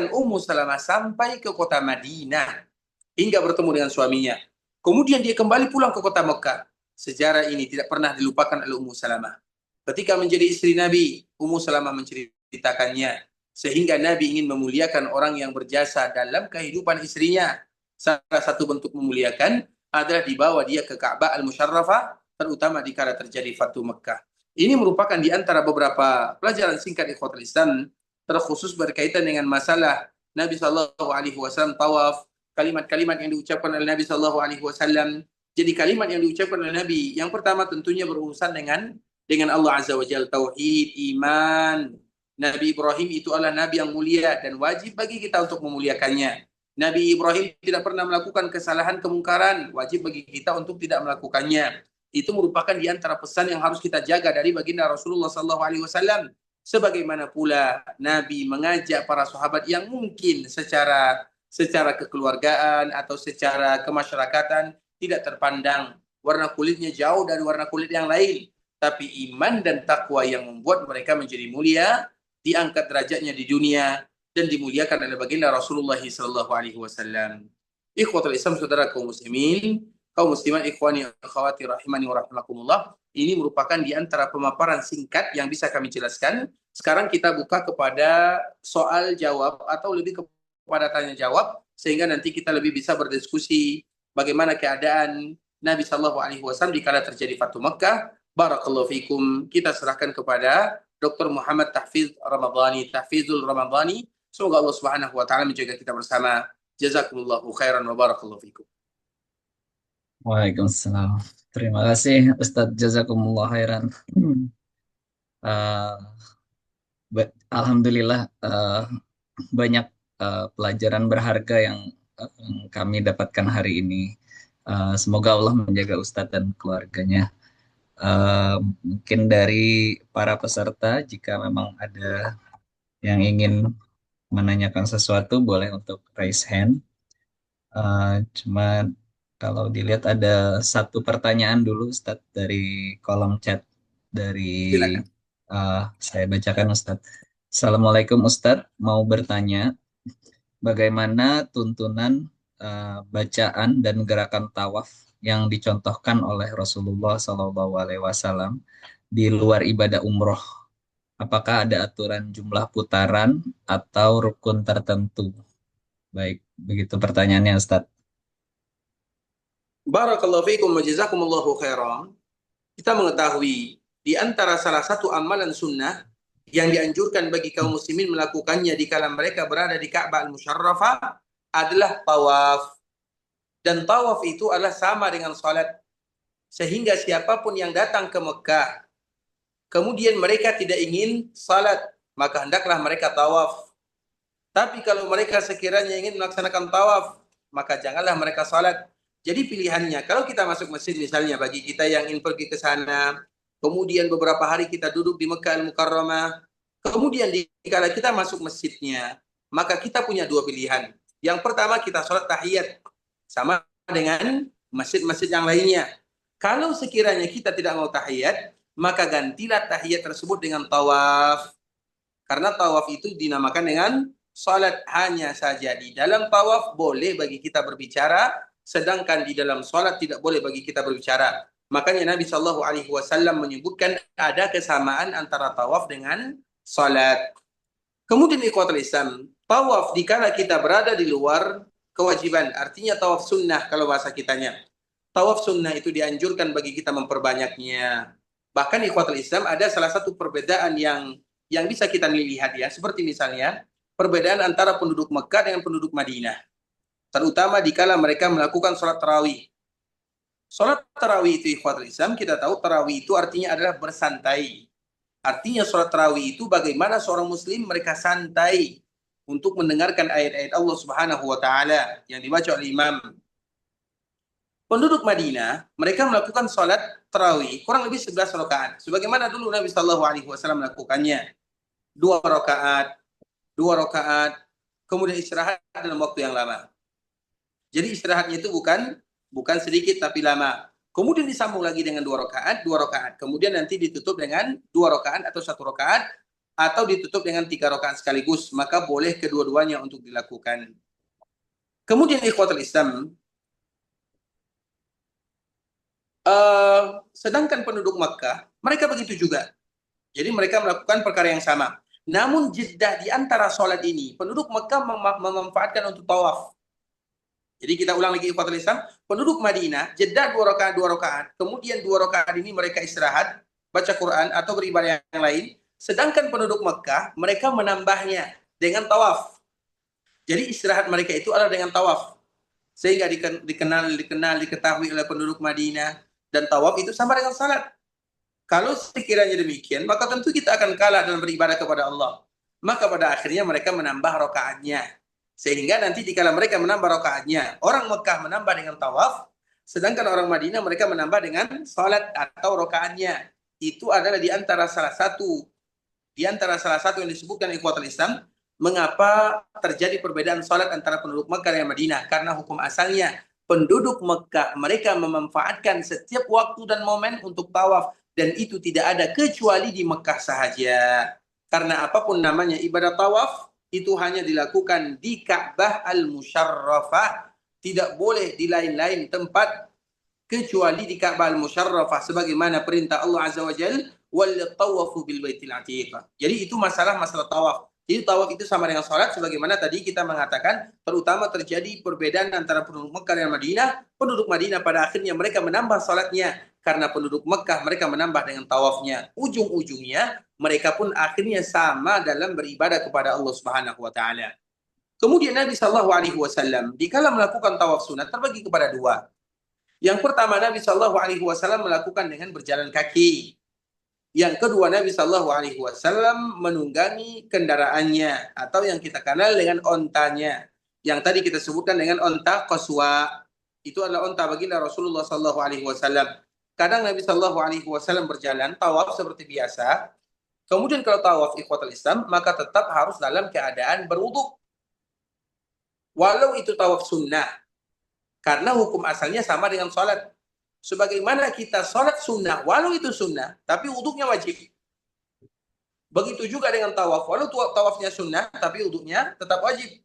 Ummu Salamah sampai ke kota Madinah hingga bertemu dengan suaminya. Kemudian dia kembali pulang ke kota Mekah. Sejarah ini tidak pernah dilupakan oleh Ummu Salamah. Ketika menjadi istri Nabi, Ummu Salamah menceritakannya. Sehingga Nabi ingin memuliakan orang yang berjasa dalam kehidupan istrinya. Salah satu bentuk memuliakan adalah dibawa dia ke Ka'bah Al-Musyarrafah, terutama di kala terjadi Fatu Mekah. Ini merupakan di antara beberapa pelajaran singkat ikhwatul Islam, terkhusus berkaitan dengan masalah Nabi Shallallahu Alaihi Wasallam tawaf, kalimat-kalimat yang diucapkan oleh Nabi Shallallahu Alaihi Wasallam. Jadi kalimat yang diucapkan oleh Nabi, yang pertama tentunya berurusan dengan Allah Azza wa Jalla, tauhid, iman. Nabi Ibrahim itu adalah nabi yang mulia dan wajib bagi kita untuk memuliakannya. Nabi Ibrahim tidak pernah melakukan kesalahan kemungkaran, wajib bagi kita untuk tidak melakukannya. Itu merupakan di antara pesan yang harus kita jaga dari baginda Rasulullah sallallahu alaihi wasallam. Sebagaimana pula Nabi mengajak para sahabat yang mungkin secara kekeluargaan atau secara kemasyarakatan tidak terpandang, warna kulitnya jauh dari warna kulit yang lain, tapi iman dan takwa yang membuat mereka menjadi mulia, diangkat derajatnya di dunia dan dimuliakan oleh baginda Rasulullah sallallahu alaihi wasallam. Ikhwatul Islam, saudara kaum muslimin, kaum muslimat, ikhwani akhwati rahimani wa rahimakumullah, ini merupakan di antara pemaparan singkat yang bisa kami jelaskan. Sekarang kita buka kepada soal jawab atau lebih kepada tanya jawab, sehingga nanti kita lebih bisa berdiskusi bagaimana keadaan Nabi Shallallahu Alaihi Wasallam di kala terjadi Fatu Makkah. Barakallahu fikum. Kita serahkan kepada Dr. Muhammad Tahfizul Ramadhani. Semoga Allah Subhanahu wa taala menjaga kita bersama. Jazakumullahu khairan wa barakallahu fikum. Waalaikumsalam. Terima kasih Ustadz Jazakumullah khairan. Uh, Alhamdulillah banyak pelajaran berharga yang kami dapatkan hari ini. Semoga Allah menjaga Ustadz dan keluarganya. Mungkin dari para peserta, jika memang ada yang ingin menanyakan sesuatu, boleh untuk raise hand. Cuma kalau dilihat ada satu pertanyaan dulu, Ustadz, dari kolom chat dari Silakan. saya bacakan, Ustadz. Assalamualaikum Ustadz, mau bertanya, bagaimana tuntunan bacaan dan gerakan tawaf yang dicontohkan oleh Rasulullah SAW di luar ibadah umroh? Apakah ada aturan jumlah putaran atau rukun tertentu? Baik, begitu pertanyaannya, Ustadz. Barakallahu fiikum wa jazakumullahu khairan. Kita mengetahui di antara salah satu amalan sunnah yang dianjurkan bagi kaum muslimin melakukannya di kala mereka berada di Ka'bah al-Musyarrafah adalah tawaf. Dan tawaf itu adalah sama dengan salat. Sehingga siapapun yang datang ke Mekah, kemudian mereka tidak ingin salat, maka hendaklah mereka tawaf. Tapi kalau mereka sekiranya ingin melaksanakan tawaf, maka janganlah mereka salat. Jadi pilihannya, kalau kita masuk masjid misalnya, bagi kita yang ingin pergi ke sana, kemudian beberapa hari kita duduk di Mekah Al-Mukarramah, kemudian kala kita masuk masjidnya, maka kita punya dua pilihan. Yang pertama kita sholat tahiyat, sama dengan masjid-masjid yang lainnya. Kalau sekiranya kita tidak mau tahiyat, maka gantilah tahiyat tersebut dengan tawaf. Karena tawaf itu dinamakan dengan salat. Hanya saja di dalam tawaf boleh bagi kita berbicara, sedangkan di dalam salat tidak boleh bagi kita berbicara. Makanya Nabi Shallallahu Alaihi Wasallam menyebutkan ada kesamaan antara tawaf dengan salat. Kemudian ikhwatul Islam, tawaf dikala kita berada di luar kewajiban, artinya tawaf sunnah kalau bahasa kitanya. Tawaf sunnah itu dianjurkan bagi kita memperbanyaknya. Bahkan ikhwatul Islam ada salah satu perbedaan yang bisa kita lihat ya, seperti misalnya perbedaan antara penduduk Mekah dengan penduduk Madinah. Terutama dikala mereka melakukan sholat tarawih. Sholat tarawih itu ikhwatul Islam, kita tahu tarawih itu artinya adalah bersantai. Artinya sholat tarawih itu bagaimana seorang muslim mereka santai untuk mendengarkan ayat-ayat Allah Subhanahu wa taala yang dibaca oleh imam. Penduduk Madinah, mereka melakukan sholat tarawih kurang lebih 11 rakaat. Sebagaimana dulu Nabi Shallallahu Alaihi Wasallam melakukannya. Dua rakaat, dua rakaat, kemudian istirahat dalam waktu yang lama. Jadi istirahatnya itu bukan sedikit tapi lama. Kemudian disambung lagi dengan dua rakaat. Kemudian nanti ditutup dengan dua rakaat atau satu rakaat, atau ditutup dengan tiga rakaat sekaligus. Maka boleh kedua-duanya untuk dilakukan. Kemudian ikhwatul Islam, sedangkan penduduk Makkah, mereka begitu juga. Jadi mereka melakukan perkara yang sama. Namun jeda di antara sholat ini, penduduk Mekah memanfaatkan untuk tawaf. Jadi kita ulang lagi ikhwatul Islam, penduduk Madinah jeda dua rakaat, kemudian dua rakaat ini mereka istirahat, baca Quran atau beribadah yang lain. Sedangkan penduduk Mekah mereka menambahnya dengan tawaf. Jadi istirahat mereka itu adalah dengan tawaf. Sehingga diketahui oleh penduduk Madinah, dan tawaf itu sama dengan salat. Kalau sekiranya demikian, maka tentu kita akan kalah dalam beribadah kepada Allah. Maka pada akhirnya mereka menambah rokaatnya. Sehingga nanti dikala mereka menambah rokaatnya, orang Mekah menambah dengan tawaf, sedangkan orang Madinah mereka menambah dengan salat atau rokaatnya. Itu adalah di antara salah satu yang disebutkan ikhwatul Islam, mengapa terjadi perbedaan salat antara penduduk Mekah dan Madinah. Karena hukum asalnya, penduduk Mekah mereka memanfaatkan setiap waktu dan momen untuk tawaf. Dan itu tidak ada kecuali di Mekah sahaja. Karena apapun namanya ibadah tawaf, itu hanya dilakukan di Ka'bah Al-Musyarrafah. Tidak boleh di lain-lain tempat kecuali di Ka'bah Al-Musyarrafah. Sebagaimana perintah Allah Azza wa Jal, وَلْيَطَّوَّفُوا بِالْبَيْتِ الْعَتِيقِ. Jadi itu masalah tawaf. Jadi tawaf itu sama dengan salat, sebagaimana tadi kita mengatakan, terutama terjadi perbedaan antara penduduk Mekah dan Madinah. Penduduk Madinah pada akhirnya mereka menambah salatnya, karena penduduk Mekah mereka menambah dengan tawafnya. Ujung-ujungnya mereka pun akhirnya sama dalam beribadah kepada Allah Subhanahu wa taala. Kemudian Nabi Shallallahu Alaihi Wasallam dikala melakukan tawaf sunat terbagi kepada dua. Yang pertama, Nabi Shallallahu Alaihi Wasallam melakukan dengan berjalan kaki. Yang kedua, Nabi Shallallahu Alaihi Wasallam menunggangi kendaraannya atau yang kita kenal dengan ontanya, yang tadi kita sebutkan dengan onta qaswa. Itu adalah unta baginda Rasulullah sallallahu alaihi wasallam. Kadang Nabi sallallahu alaihi wasallam berjalan tawaf seperti biasa. Kemudian kalau tawaf ikhwatul Islam, maka tetap harus dalam keadaan berwudu. Walau itu tawaf sunnah. Karena hukum asalnya sama dengan sholat. Sebagaimana kita sholat sunnah, walau itu sunnah, tapi wuduknya wajib. Begitu juga dengan tawaf, walau tawafnya sunnah, tapi wuduknya tetap wajib.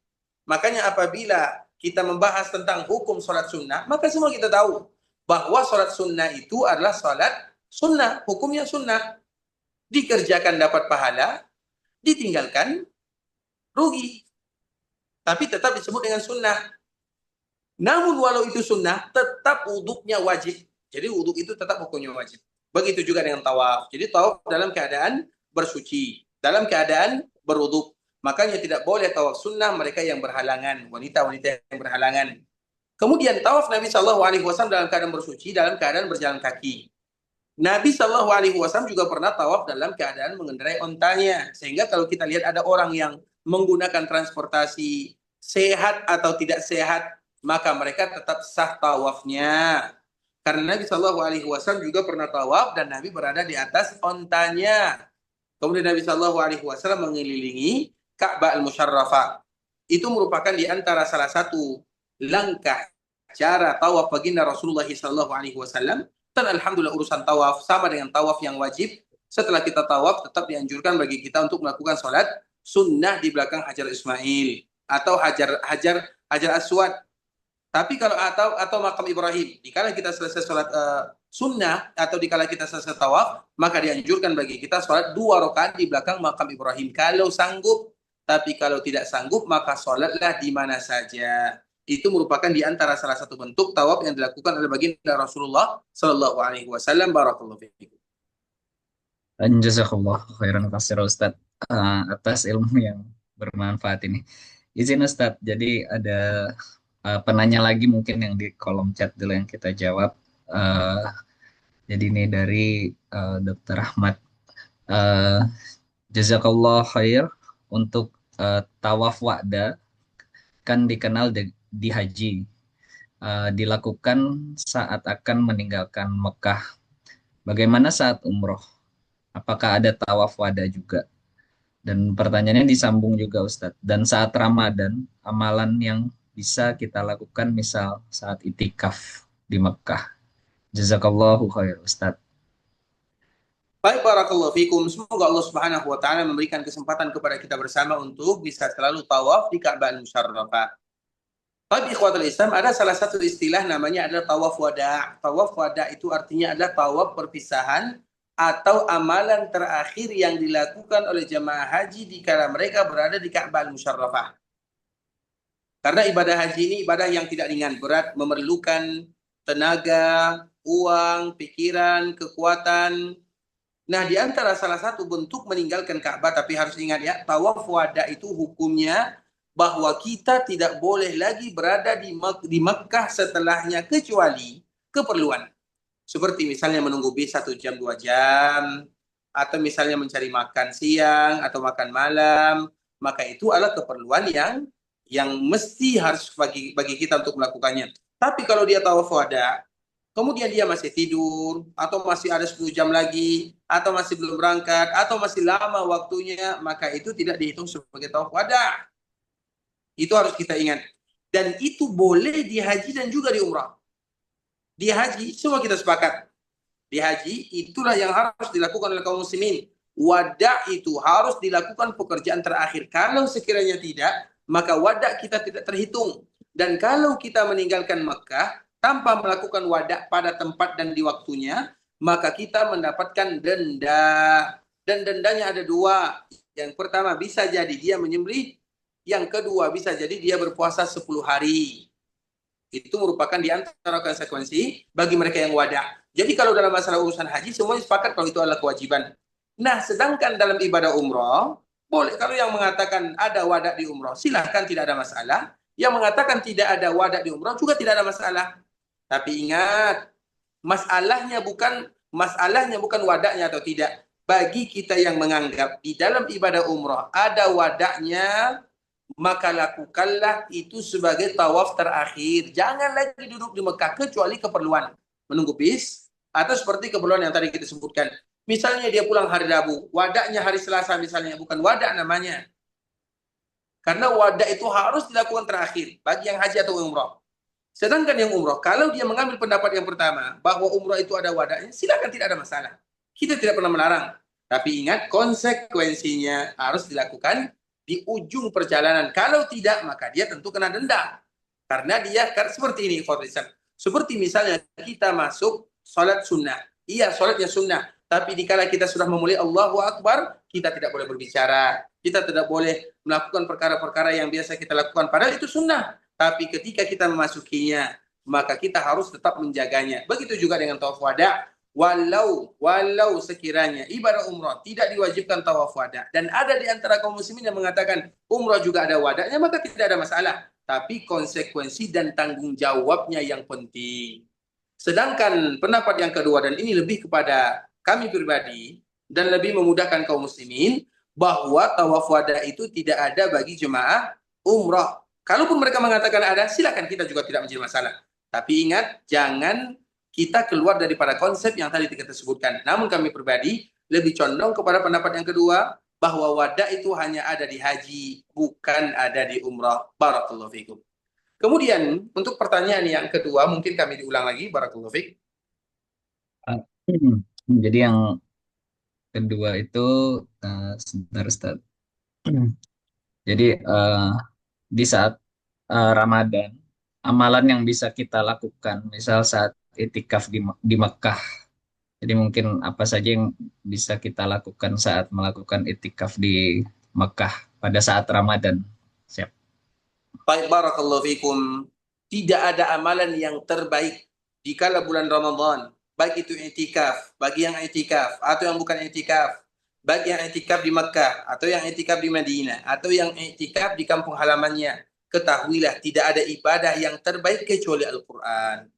Makanya apabila kita membahas tentang hukum sholat sunnah, maka semua kita tahu bahwa sholat sunnah itu adalah sholat sunnah, hukumnya sunnah. Dikerjakan dapat pahala, ditinggalkan rugi. Tapi tetap disebut dengan sunnah. Namun walau itu sunnah, tetap wuduknya wajib. Jadi wuduk itu tetap hukumnya wajib. Begitu juga dengan tawaf. Jadi tawaf dalam keadaan bersuci, dalam keadaan berwuduk. Makanya tidak boleh tawaf sunnah mereka yang berhalangan, wanita-wanita yang berhalangan. Kemudian tawaf Nabi Shallallahu Alaihi Wasallam dalam keadaan bersuci, dalam keadaan berjalan kaki. Nabi Shallallahu Alaihi Wasallam juga pernah tawaf dalam keadaan mengendarai ontanya. Sehingga kalau kita lihat ada orang yang menggunakan transportasi sehat atau tidak sehat, maka mereka tetap sah tawafnya. Karena Nabi Shallallahu Alaihi Wasallam juga pernah tawaf dan Nabi berada di atas ontanya. Kemudian Nabi Shallallahu Alaihi Wasallam mengelilingi Ka'bah al-Musharrafah. Itu merupakan di antara salah satu langkah cara tawaf baginda Rasulullah Shallallahu Alaihi Wasallam. Dan alhamdulillah urusan tawaf sama dengan tawaf yang wajib. Setelah kita tawaf tetap dianjurkan bagi kita untuk melakukan sholat sunnah di belakang Hajar Ismail atau Hajar Aswad. Tapi kalau atau makam Ibrahim, dikala kita selesai sholat sunnah atau dikala kita selesai tawaf, maka dianjurkan bagi kita sholat 2 rakaat di belakang makam Ibrahim kalau sanggup. Tapi kalau tidak sanggup, maka sholatlah di mana saja. Itu merupakan di antara salah satu bentuk tawaf yang dilakukan oleh baginda Rasulullah Sallallahu Alaihi Wasallam. Barakallahu fiikum. Jazakallah khairan kasir Ustadz atas ilmu yang bermanfaat ini. Izin Ustadz, jadi ada penanya lagi mungkin yang di kolom chat dulu yang kita jawab. Eh, jadi ini dari Dr. Ahmad. Eh, Jazakallah khair untuk tawaf wa'da kan dikenal di haji. Dilakukan saat akan meninggalkan Mekah. Bagaimana saat umroh? Apakah ada tawaf wada juga? Dan pertanyaannya disambung juga Ustadz. Dan saat Ramadan, amalan yang bisa kita lakukan misal saat itikaf di Mekah. Jazakallahu khair Ustadz. Baik, barakallahu fikum. Semoga Allah Subhanahu wa taala memberikan kesempatan kepada kita bersama untuk bisa selalu tawaf di Ka'bah Al-Musharrafah. Tapi ikhwatul Islam ada salah satu istilah namanya adalah tawaf wada'. Tawaf wada' itu artinya adalah tawaf perpisahan atau amalan terakhir yang dilakukan oleh jemaah haji di kala mereka berada di Ka'bah Al-Musharrafah. Karena ibadah haji ini ibadah yang tidak ringan, berat, memerlukan tenaga, uang, pikiran, kekuatan. Nah, di antara salah satu bentuk meninggalkan Ka'bah, tapi harus ingat ya, tawaf wada itu hukumnya bahwa kita tidak boleh lagi berada di Mekah setelahnya kecuali keperluan. Seperti misalnya menunggu bis 1 jam, 2 jam, atau misalnya mencari makan siang atau makan malam, maka itu adalah keperluan yang mesti harus bagi kita untuk melakukannya. Tapi kalau dia tawaf wada, kemudian dia masih tidur, atau masih ada 10 jam lagi, atau masih belum berangkat, atau masih lama waktunya, maka itu tidak dihitung sebagai tawaf wada. Itu harus kita ingat. Dan itu boleh di haji dan juga di umrah. Di haji, semua kita sepakat. Di haji, itulah yang harus dilakukan oleh kaum muslimin. Wada itu harus dilakukan pekerjaan terakhir. Kalau sekiranya tidak, maka wada kita tidak terhitung. Dan kalau kita meninggalkan Mekah, tanpa melakukan wada pada tempat dan di waktunya, maka kita mendapatkan denda. Dan dendanya ada 2. Yang pertama bisa jadi dia menyembelih, yang kedua bisa jadi dia berpuasa 10 hari. Itu merupakan di antara konsekuensi bagi mereka yang wada. Jadi kalau dalam masalah urusan haji semuanya sepakat kalau itu adalah kewajiban. Nah, sedangkan dalam ibadah umroh, boleh kalau yang mengatakan ada wada di umroh, silahkan, tidak ada masalah. Yang mengatakan tidak ada wada di umroh juga tidak ada masalah. Tapi ingat, masalahnya bukan wadaknya atau tidak. Bagi kita yang menganggap di dalam ibadah umroh ada wadaknya, maka lakukanlah itu sebagai tawaf terakhir. Jangan lagi duduk di Mekah kecuali keperluan menunggu bis atau seperti keperluan yang tadi kita sebutkan. Misalnya dia pulang hari Rabu, wadaknya hari Selasa misalnya, bukan wadak namanya. Karena wadak itu harus dilakukan terakhir bagi yang haji atau umroh. Sedangkan yang umroh, kalau dia mengambil pendapat yang pertama, bahwa umroh itu ada wadahnya, silakan, tidak ada masalah. Kita tidak pernah melarang. Tapi ingat, konsekuensinya harus dilakukan di ujung perjalanan. Kalau tidak, maka dia tentu kena denda. Karena dia seperti ini, seperti misalnya kita masuk sholat sunnah. Iya, sholatnya sunnah. Tapi dikala kita sudah memulai Allahu Akbar, kita tidak boleh berbicara. Kita tidak boleh melakukan perkara-perkara yang biasa kita lakukan. Padahal itu sunnah. Tapi ketika kita memasukinya, maka kita harus tetap menjaganya. Begitu juga dengan tawaf wada. Walau sekiranya ibadah umrah tidak diwajibkan tawaf wada, dan ada di antara kaum muslimin yang mengatakan umrah juga ada wadanya, maka tidak ada masalah. Tapi konsekuensi dan tanggung jawabnya yang penting. Sedangkan pendapat yang kedua, dan ini lebih kepada kami pribadi dan lebih memudahkan kaum muslimin, bahwa tawaf wada itu tidak ada bagi jemaah umrah. Kalaupun mereka mengatakan ada, silakan, kita juga tidak menjadi masalah. Tapi ingat, jangan kita keluar daripada konsep yang tadi kita sebutkan. Namun kami pribadi lebih condong kepada pendapat yang kedua, bahwa wada itu hanya ada di haji, bukan ada di umrah. Barakallahu fikum. Kemudian, untuk pertanyaan yang kedua, mungkin kami diulang lagi. Barakallahu fikum. Ah, Jadi yang kedua itu sebentar Ustaz. Jadi di saat Ramadan, amalan yang bisa kita lakukan, misal saat itikaf di Mekah. Jadi mungkin apa saja yang bisa kita lakukan saat melakukan itikaf di Mekah pada saat Ramadan. Siap. Baik, barakallahu fikum. Tidak ada amalan yang terbaik di kala bulan Ramadan, baik itu iktikaf, bagi yang iktikaf atau yang bukan iktikaf, baik yang iktikaf di Makkah atau yang iktikaf di Madinah atau yang iktikaf di kampung halamannya. Ketahuilah, tidak ada ibadah yang terbaik kecuali Al-Quran.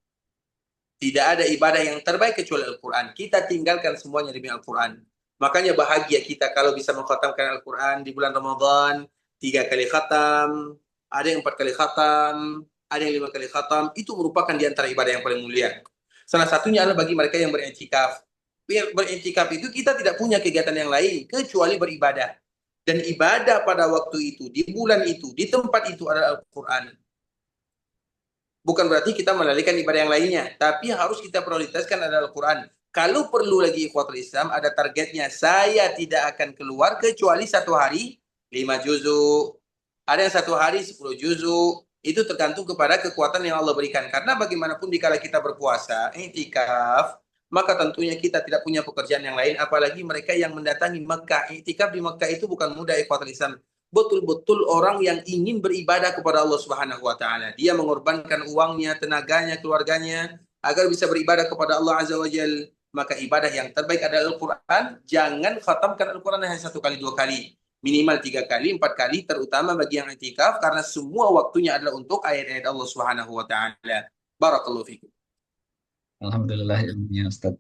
Tidak ada ibadah yang terbaik kecuali Al-Quran. Kita tinggalkan semuanya demi Al-Quran. Makanya bahagia kita kalau bisa mengkhatamkan Al-Quran di bulan Ramadan, 3 kali khatam, ada yang 4 kali khatam, ada yang 5 kali khatam. Itu merupakan di antara ibadah yang paling mulia. Salah satunya adalah bagi mereka yang beriktikaf. Beriktikaf itu kita tidak punya kegiatan yang lain kecuali beribadah. Dan ibadah pada waktu itu, di bulan itu, di tempat itu adalah Al-Quran. Bukan berarti kita melalaikan ibadah yang lainnya, tapi harus kita prioritaskan adalah Al-Quran. Kalau perlu lagi ikhwatul Islam, ada targetnya. Saya tidak akan keluar kecuali 1 hari 5 juzu. Ada yang 1 hari 10 juzu. Itu tergantung kepada kekuatan yang Allah berikan. Karena bagaimanapun dikala kita berpuasa, iktikaf, maka tentunya kita tidak punya pekerjaan yang lain. Apalagi mereka yang mendatangi Mekah. Iktikaf di Mekah itu bukan mudah, ikhwatul Islam. Betul-betul orang yang ingin beribadah kepada Allah Subhanahu wa taala. Dia mengorbankan uangnya, tenaganya, keluarganya agar bisa beribadah kepada Allah Azza wa Jal. Maka ibadah yang terbaik adalah Al-Quran. Jangan khatamkan Al-Quran hanya 1 kali, 2 kali. Minimal 3 kali, 4 kali, terutama bagi yang itikaf, karena semua waktunya adalah untuk ayat-ayat Allah Subhanahu wa taala. Barakallahu fikum. Alhamdulillah ilmunya Ustaz.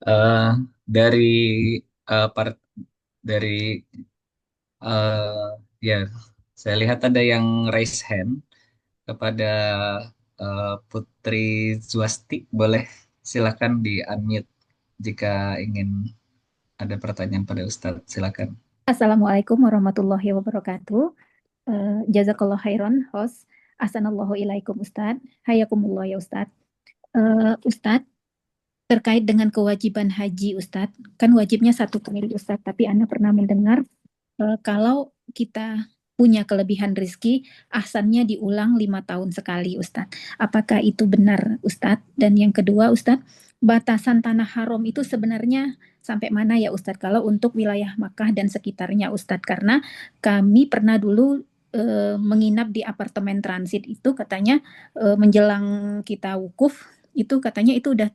Eh, dari part dari ya, saya lihat ada yang raise hand kepada Putri Zwasti. Boleh silakan di unmute jika ingin ada pertanyaan pada Ustadz. Silakan. Assalamualaikum warahmatullahi wabarakatuh. Jazakallah khairan, host. Ahsanallahu ilaikum Ustadz. Hayakumullah ya Ustadz. Ustadz, terkait dengan kewajiban haji Ustadz, kan wajibnya 1 kali Ustadz, tapi Anda pernah mendengar kalau kita punya kelebihan rezeki, ahsannya diulang 5 tahun sekali Ustadz. Apakah itu benar Ustadz? Dan yang kedua Ustadz, batasan tanah haram itu sebenarnya sampai mana ya Ustadz kalau untuk wilayah Makkah dan sekitarnya Ustadz? Karena kami pernah dulu menginap di apartemen transit itu katanya menjelang kita wukuf itu katanya itu udah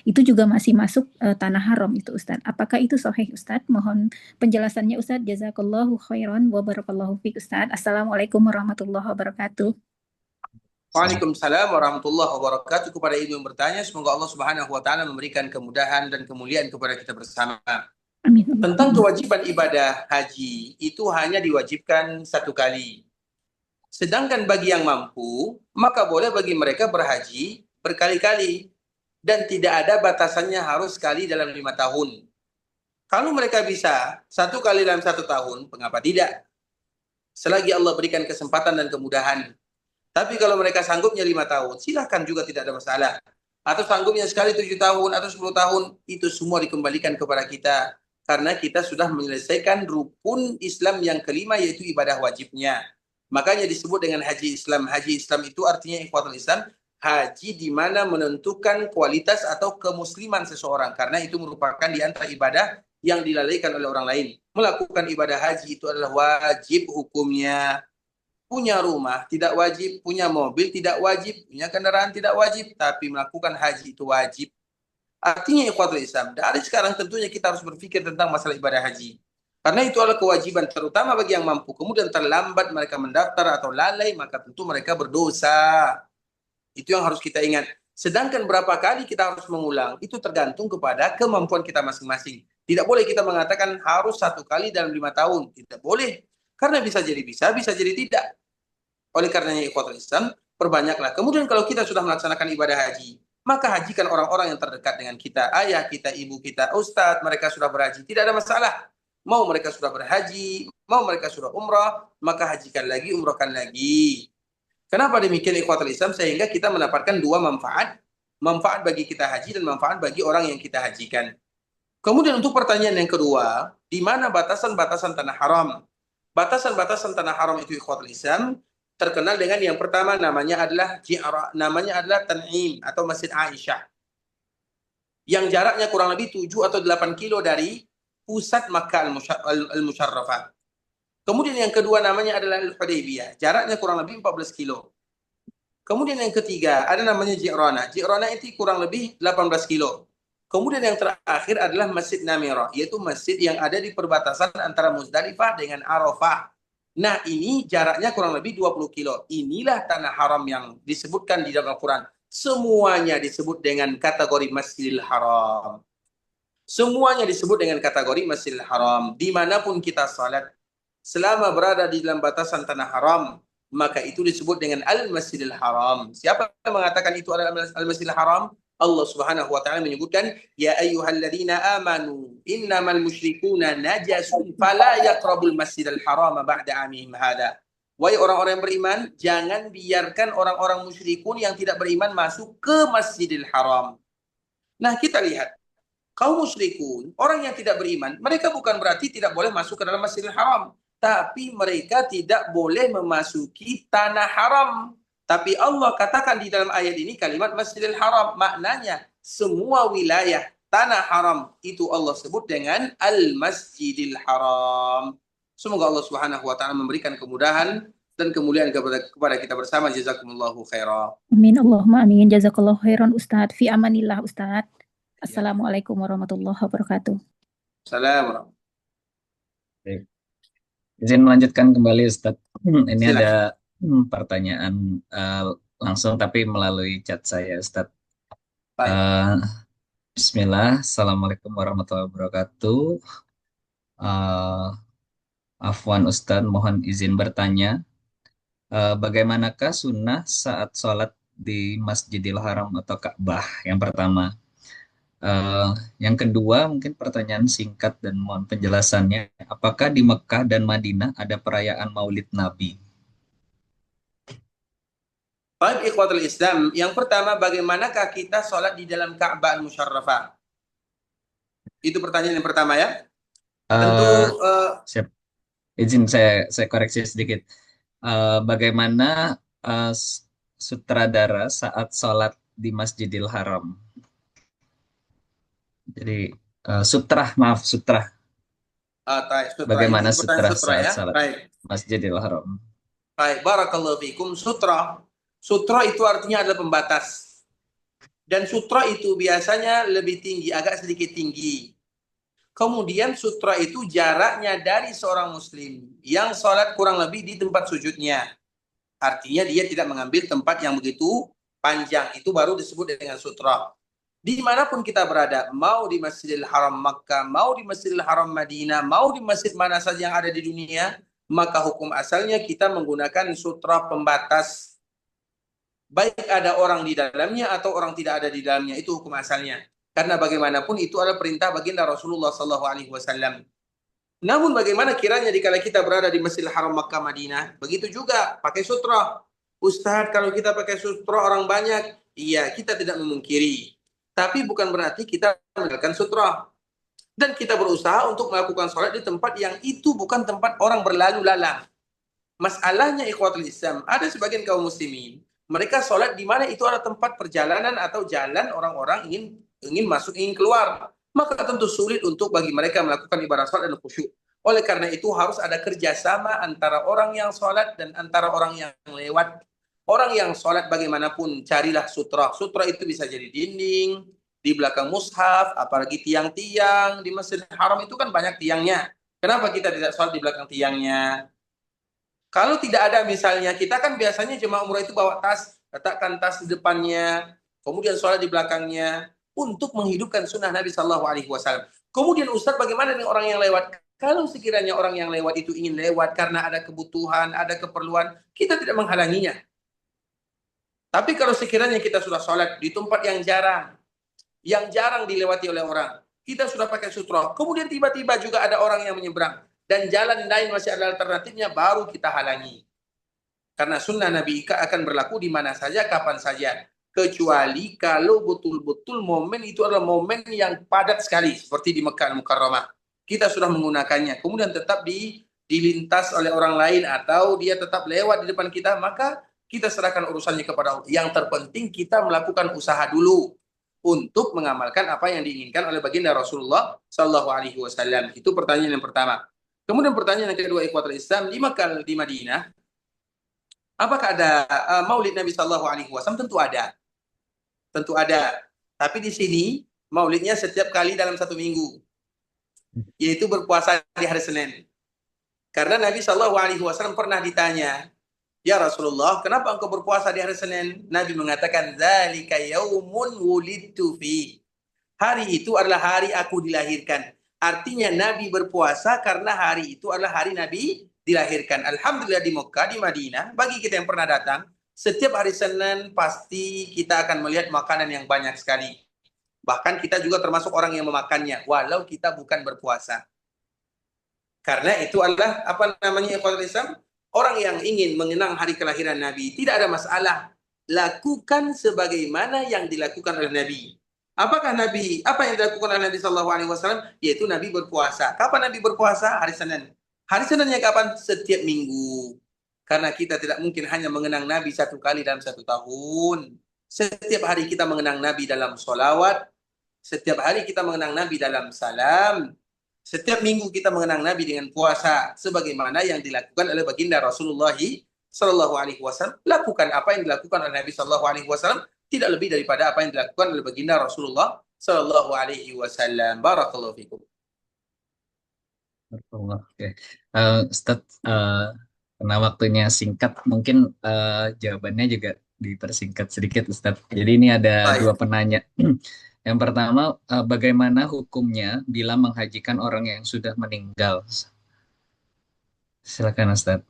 itu juga masih masuk tanah haram itu Ustadz. Apakah itu sahih Ustadz? Mohon penjelasannya Ustadz. Jazakallahu khairan wa barakallahu fiik Ustadz. Assalamualaikum warahmatullahi wabarakatuh. Waalaikumsalam warahmatullahi wabarakatuh. Kepada ibu yang bertanya, semoga Allah Subhanahu wa taala memberikan kemudahan dan kemuliaan kepada kita bersama. Amin. Tentang Allahumma. kewajiban ibadah haji itu hanya diwajibkan 1 kali. Sedangkan bagi yang mampu, maka boleh bagi mereka berhaji berkali-kali. Dan tidak ada batasannya harus sekali dalam 5 tahun. Kalau mereka bisa 1 kali dalam 1 tahun, mengapa tidak? Selagi Allah berikan kesempatan dan kemudahan. Tapi kalau mereka sanggupnya 5 tahun, silahkan juga, tidak ada masalah. Atau sanggupnya sekali 7 tahun atau 10 tahun, itu semua dikembalikan kepada kita. Karena kita sudah menyelesaikan rukun Islam yang kelima, yaitu ibadah wajibnya. Makanya disebut dengan haji Islam. Haji Islam itu artinya ikhwatul Islam, haji di mana menentukan kualitas atau kemusliman seseorang. Karena itu merupakan di antara ibadah yang dilalaikan oleh orang lain. Melakukan ibadah haji itu adalah wajib hukumnya. Punya rumah tidak wajib, punya mobil tidak wajib, punya kendaraan tidak wajib, tapi melakukan haji itu wajib. Artinya ikhwatul Islam, dari sekarang tentunya kita harus berpikir tentang masalah ibadah haji. Karena itu adalah kewajiban terutama bagi yang mampu. Kemudian terlambat mereka mendaftar atau lalai, maka tentu mereka berdosa. Itu yang harus kita ingat. Sedangkan berapa kali kita harus mengulang, itu tergantung kepada kemampuan kita masing-masing. Tidak boleh kita mengatakan harus 1 kali dalam 5 tahun. Tidak boleh. Karena bisa jadi tidak. Oleh karenanya ikhwatul Islam, perbanyaklah. Kemudian kalau kita sudah melaksanakan ibadah haji, maka hajikan orang-orang yang terdekat dengan kita. Ayah kita, ibu kita, ustadz, mereka sudah berhaji. Tidak ada masalah. Mau mereka sudah berhaji, mau mereka sudah umrah, maka hajikan lagi, umrahkan lagi. Kenapa demikian ikhwatul Islam? Sehingga kita mendapatkan 2 manfaat. Manfaat bagi kita haji dan manfaat bagi orang yang kita hajikan. Kemudian untuk pertanyaan yang kedua, di mana batasan-batasan tanah haram? Batasan-batasan tanah haram itu ikhwatul Islam terkenal dengan yang pertama namanya adalah Tan'im atau Masjid Aisyah. Yang jaraknya kurang lebih 7 atau 8 kilo dari pusat Makkah Al-Musyarrafah. Kemudian yang kedua namanya adalah Al-Hudaybiyah. Jaraknya kurang lebih 14 kilo. Kemudian yang ketiga ada namanya Ji'rana. Ji'rana itu kurang lebih 18 kilo. Kemudian yang terakhir adalah Masjid Namirah, yaitu masjid yang ada di perbatasan antara Muzdalifah dengan Arafah. Nah, ini jaraknya kurang lebih 20 kilo. Inilah tanah haram yang disebutkan di dalam Al-Quran. Semuanya disebut dengan kategori Masjidil Haram. Semuanya disebut dengan kategori Masjidil Haram. Dimanapun kita salat, selama berada di dalam batasan tanah haram, maka itu disebut dengan Al-Masjidil Haram. Siapa yang mengatakan itu adalah Al-Masjidil Haram? Allah Subhanahu wa taala menyebutkan, ya ayyuhalladzina amanu innamal musyrikuuna najasun fala yaqrabul masjidal harama ba'da amihim hada. Wahai orang-orang yang beriman, jangan biarkan orang-orang musyrikun yang tidak beriman masuk ke Masjidil Haram. Nah, kita lihat kaum musyrikun, orang yang tidak beriman, mereka bukan berarti tidak boleh masuk ke dalam Masjidil Haram, tapi mereka tidak boleh memasuki tanah haram. Tapi Allah katakan di dalam ayat ini kalimat Masjidil Haram. Maknanya semua wilayah tanah haram itu Allah sebut dengan Al-Masjidil Haram. Semoga Allah Subhanahu wa taala memberikan kemudahan dan kemuliaan kepada kita bersama. Jazakumullahu khairan. Amin. Allahumma amin. Jazakallahu khairan Ustadz. Fi amanillah Ustadz. Assalamualaikum warahmatullahi wabarakatuh. Assalamualaikum. Izin melanjutkan kembali Ustadz. Ini Silakan. ada pertanyaan langsung tapi melalui chat saya Ustadz. Baik. Bismillah, Assalamualaikum warahmatullahi wabarakatuh. Afwan Ustadz, mohon izin bertanya, bagaimanakah sunnah saat sholat di Masjidil Haram atau Ka'bah? Yang pertama. Yang kedua, mungkin pertanyaan singkat dan mohon penjelasannya. Apakah di Mekah dan Madinah ada perayaan Maulid Nabi? Baik ikhwatul Islam, yang pertama bagaimanakah kita sholat di dalam Ka'bah Al-Musyarrafah? Itu pertanyaan yang pertama ya. Tentu Siap. Izin saya koreksi sedikit. Bagaimana sutradara saat sholat di Masjidil Haram? Jadi sutra. Bagaimana itu sutra pertanyaan sutra saat ya. sholat Baik. Masjidil Haram? Baik, barakallahu fikum. Sutra itu artinya adalah pembatas. Dan sutra itu biasanya lebih tinggi, agak sedikit tinggi. Kemudian sutra itu jaraknya dari seorang muslim yang sholat kurang lebih di tempat sujudnya. Artinya dia tidak mengambil tempat yang begitu panjang. Itu baru disebut dengan sutra. Dimanapun kita berada, mau di Masjidil Haram Makkah, mau di Masjidil Haram Madinah, mau di masjid mana saja yang ada di dunia, maka hukum asalnya kita menggunakan sutra pembatas. Baik ada orang di dalamnya atau orang tidak ada di dalamnya, itu hukum asalnya. Karena bagaimanapun itu adalah perintah baginda Rasulullah SAW. Namun bagaimana kiranya dikala kita berada di Masjidil Haram Makkah Madinah, begitu juga pakai sutra. Ustadz, kalau kita pakai sutra orang banyak, iya kita tidak memungkiri. Tapi bukan berarti kita meninggalkan sutra. Dan kita berusaha untuk melakukan sholat di tempat yang itu bukan tempat orang berlalu lalang. Masalahnya ikhwatul Islam, ada sebagian kaum muslimin, mereka sholat di mana itu adalah tempat perjalanan atau jalan orang-orang ingin masuk, ingin keluar. Maka tentu sulit untuk bagi mereka melakukan ibadah sholat dan khusyuk. Oleh karena itu harus ada kerjasama antara orang yang sholat dan antara orang yang lewat. Orang yang sholat bagaimanapun carilah sutra. Sutra itu bisa jadi dinding, di belakang mushaf, apalagi tiang-tiang. Di Masjidil Haram itu kan banyak tiangnya. Kenapa kita tidak sholat di belakang tiangnya? Kalau tidak ada misalnya, kita kan biasanya jemaah umrah itu bawa tas, letakkan tas di depannya, kemudian sholat di belakangnya, untuk menghidupkan sunnah Nabi Shallallahu Alaihi Wasallam. Kemudian Ustadz, bagaimana dengan orang yang lewat? Kalau sekiranya orang yang lewat itu ingin lewat karena ada kebutuhan, ada keperluan, kita tidak menghalanginya. Tapi kalau sekiranya kita sudah sholat di tempat yang jarang dilewati oleh orang, kita sudah pakai sutra, kemudian tiba-tiba juga ada orang yang menyeberang, dan jalan lain masih ada alternatifnya, baru kita halangi. Karena sunnah Nabi akan berlaku di mana saja, kapan saja. Kecuali kalau betul-betul momen itu adalah momen yang padat sekali, seperti di Mekah Al-Mukarramah. Kita sudah menggunakannya, kemudian tetap dilintas oleh orang lain, atau dia tetap lewat di depan kita, maka kita serahkan urusannya kepada Allah. Yang terpenting kita melakukan usaha dulu untuk mengamalkan apa yang diinginkan oleh baginda Rasulullah Shallallahu Alaihi Wasallam. Itu pertanyaan yang pertama. Kemudian pertanyaan yang kedua, ikhwatul Islam, di Makkah, di Madinah, apakah ada maulid Nabi Shallallahu Alaihi Wasallam? Tentu ada. Tentu ada. Tapi di sini, maulidnya setiap kali dalam satu minggu, yaitu berpuasa di hari Senin. Karena Nabi Shallallahu Alaihi Wasallam pernah ditanya, ya Rasulullah, kenapa engkau berpuasa di hari Senin? Nabi mengatakan, dzalika yaumun wulidtu fi. Hari itu adalah hari aku dilahirkan. Artinya Nabi berpuasa karena hari itu adalah hari Nabi dilahirkan. Alhamdulillah di Mekah, di Madinah, bagi kita yang pernah datang, setiap hari Senin pasti kita akan melihat makanan yang banyak sekali. Bahkan kita juga termasuk orang yang memakannya, walau kita bukan berpuasa. Karena itu adalah, apa namanya, Islam, orang yang ingin mengenang hari kelahiran Nabi, tidak ada masalah. Lakukan sebagaimana yang dilakukan oleh Nabi. Apakah Nabi, apa yang dilakukan oleh Nabi Shallallahu Alaihi Wasallam? Yaitu Nabi berpuasa. Kapan Nabi berpuasa? Hari Senin. Hari Seninnya kapan? Setiap minggu. Karena kita tidak mungkin hanya mengenang Nabi satu kali dalam satu tahun. Setiap hari kita mengenang Nabi dalam sholawat. Setiap hari kita mengenang Nabi dalam salam. Setiap minggu kita mengenang Nabi dengan puasa. Sebagaimana yang dilakukan oleh baginda Rasulullah Sallallahu Alaihi Wasallam. Lakukan apa yang dilakukan oleh Nabi Sallallahu Alaihi Wasallam, tidak lebih daripada apa yang dilakukan oleh baginda Rasulullah Sallallahu Alaihi Wasallam. Barakallahu fikum. Oke. Ustadz, karena waktunya singkat, mungkin jawabannya juga dipersingkat sedikit, Ustadz. Jadi ini ada dua penanya. Yang pertama, bagaimana hukumnya bila menghajikan orang yang sudah meninggal? Silakan, Ustadz.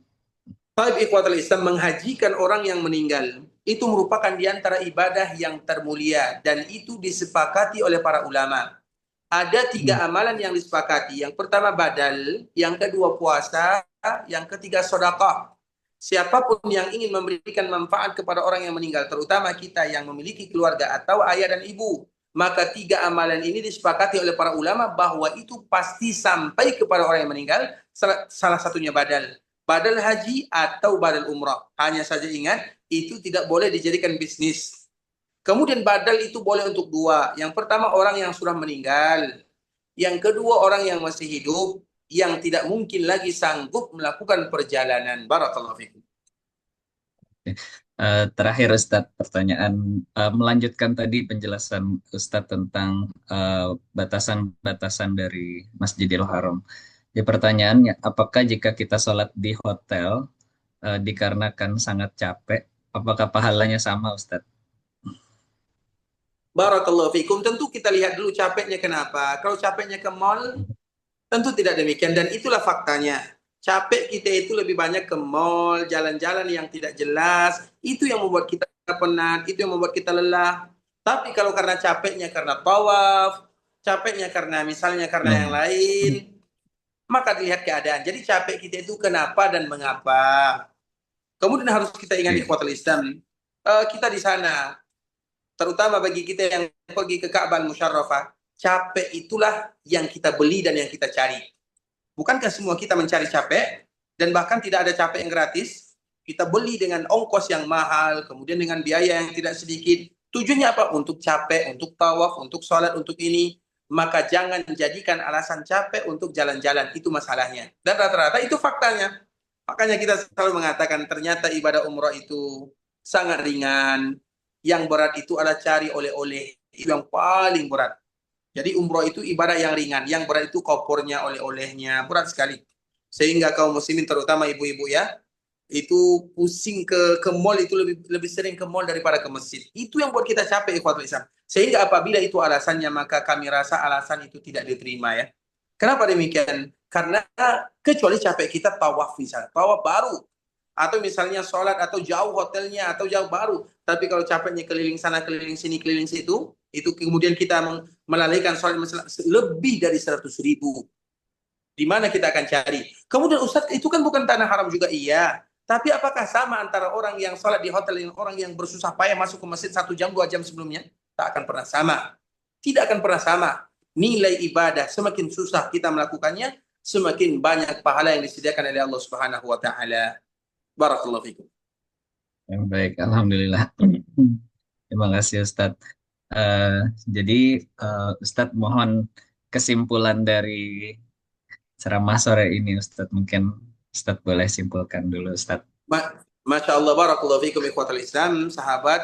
Baik, ikhwatul Islam, menghajikan orang yang meninggal itu merupakan di antara ibadah yang termulia, dan itu disepakati oleh para ulama. Ada 3 amalan yang disepakati. Yang pertama badal, yang kedua puasa, yang ketiga sedekah. Siapapun yang ingin memberikan manfaat kepada orang yang meninggal, terutama kita yang memiliki keluarga atau ayah dan ibu, maka 3 amalan ini disepakati oleh para ulama bahwa itu pasti sampai kepada orang yang meninggal. Salah satunya badal. Badal haji atau badal umrah. Hanya saja ingat, itu tidak boleh dijadikan bisnis. Kemudian badal itu boleh untuk 2. Yang pertama orang yang sudah meninggal. Yang kedua orang yang masih hidup, yang tidak mungkin lagi sanggup melakukan perjalanan. Barakallahu fikum. Terakhir Ustadz, pertanyaan melanjutkan tadi penjelasan Ustadz tentang batasan-batasan dari Masjidil Haram. Di pertanyaannya, apakah jika kita sholat di hotel dikarenakan sangat capek, apakah pahalanya sama, Ustadz? Barakallahu fikum. Tentu kita lihat dulu capeknya kenapa. Kalau capeknya ke mall, tentu tidak demikian. Dan itulah faktanya. Capek kita itu lebih banyak ke mall, jalan-jalan yang tidak jelas. Itu yang membuat kita penat, itu yang membuat kita lelah. Tapi kalau karena capeknya karena tawaf, capeknya karena misalnya karena yang lain, maka dilihat keadaan. Jadi capek kita itu kenapa dan mengapa. Kemudian harus kita ingat ikhwatul Islam, kita di sana, terutama bagi kita yang pergi ke Ka'bah Musyarrafah, capek itulah yang kita beli dan yang kita cari. Bukankah semua kita mencari capek, dan bahkan tidak ada capek yang gratis? Kita beli dengan ongkos yang mahal, kemudian dengan biaya yang tidak sedikit. Tujuannya apa? Untuk capek, untuk tawaf, untuk sholat, untuk ini. Maka jangan jadikan alasan capek untuk jalan-jalan. Itu masalahnya. Dan rata-rata itu faktanya. Makanya kita selalu mengatakan ternyata ibadah umrah itu sangat ringan. Yang berat itu adalah cari oleh-oleh. Itu yang paling berat. Jadi umroh itu ibadah yang ringan, yang berat itu kopornya, oleh-olehnya, berat sekali. Sehingga kaum muslimin terutama ibu-ibu ya, itu pusing ke mall itu lebih sering ke mall daripada ke masjid. Itu yang buat kita capek ikhwatul Islam. Sehingga apabila itu alasannya maka kami rasa alasan itu tidak diterima ya. Kenapa demikian? Karena kecuali capek kita tawaf misalnya, tawaf baru. Atau misalnya sholat atau jauh hotelnya atau jauh baru. Tapi kalau capeknya keliling sana, keliling sini, keliling situ, itu kemudian kita melalaikan sholat lebih dari 100.000. Di mana kita akan cari? Kemudian Ustadz, itu kan bukan tanah haram juga, iya. Tapi apakah sama antara orang yang sholat di hotel dengan orang yang bersusah payah masuk ke masjid 1 jam, 2 jam sebelumnya? Tak akan pernah sama. Tidak akan pernah sama. Nilai ibadah semakin susah kita melakukannya, semakin banyak pahala yang disediakan oleh Allah Subhanahu wa taala. Barakallahu fikum. Yang baik, alhamdulillah. Terima kasih Ustadz. Jadi Ustadz mohon kesimpulan dari ceramah sore ini Ustadz. Mungkin Ustadz boleh simpulkan dulu Ustadz. Masya Allah, barakallahu fikum ikhwatal Islam, sahabat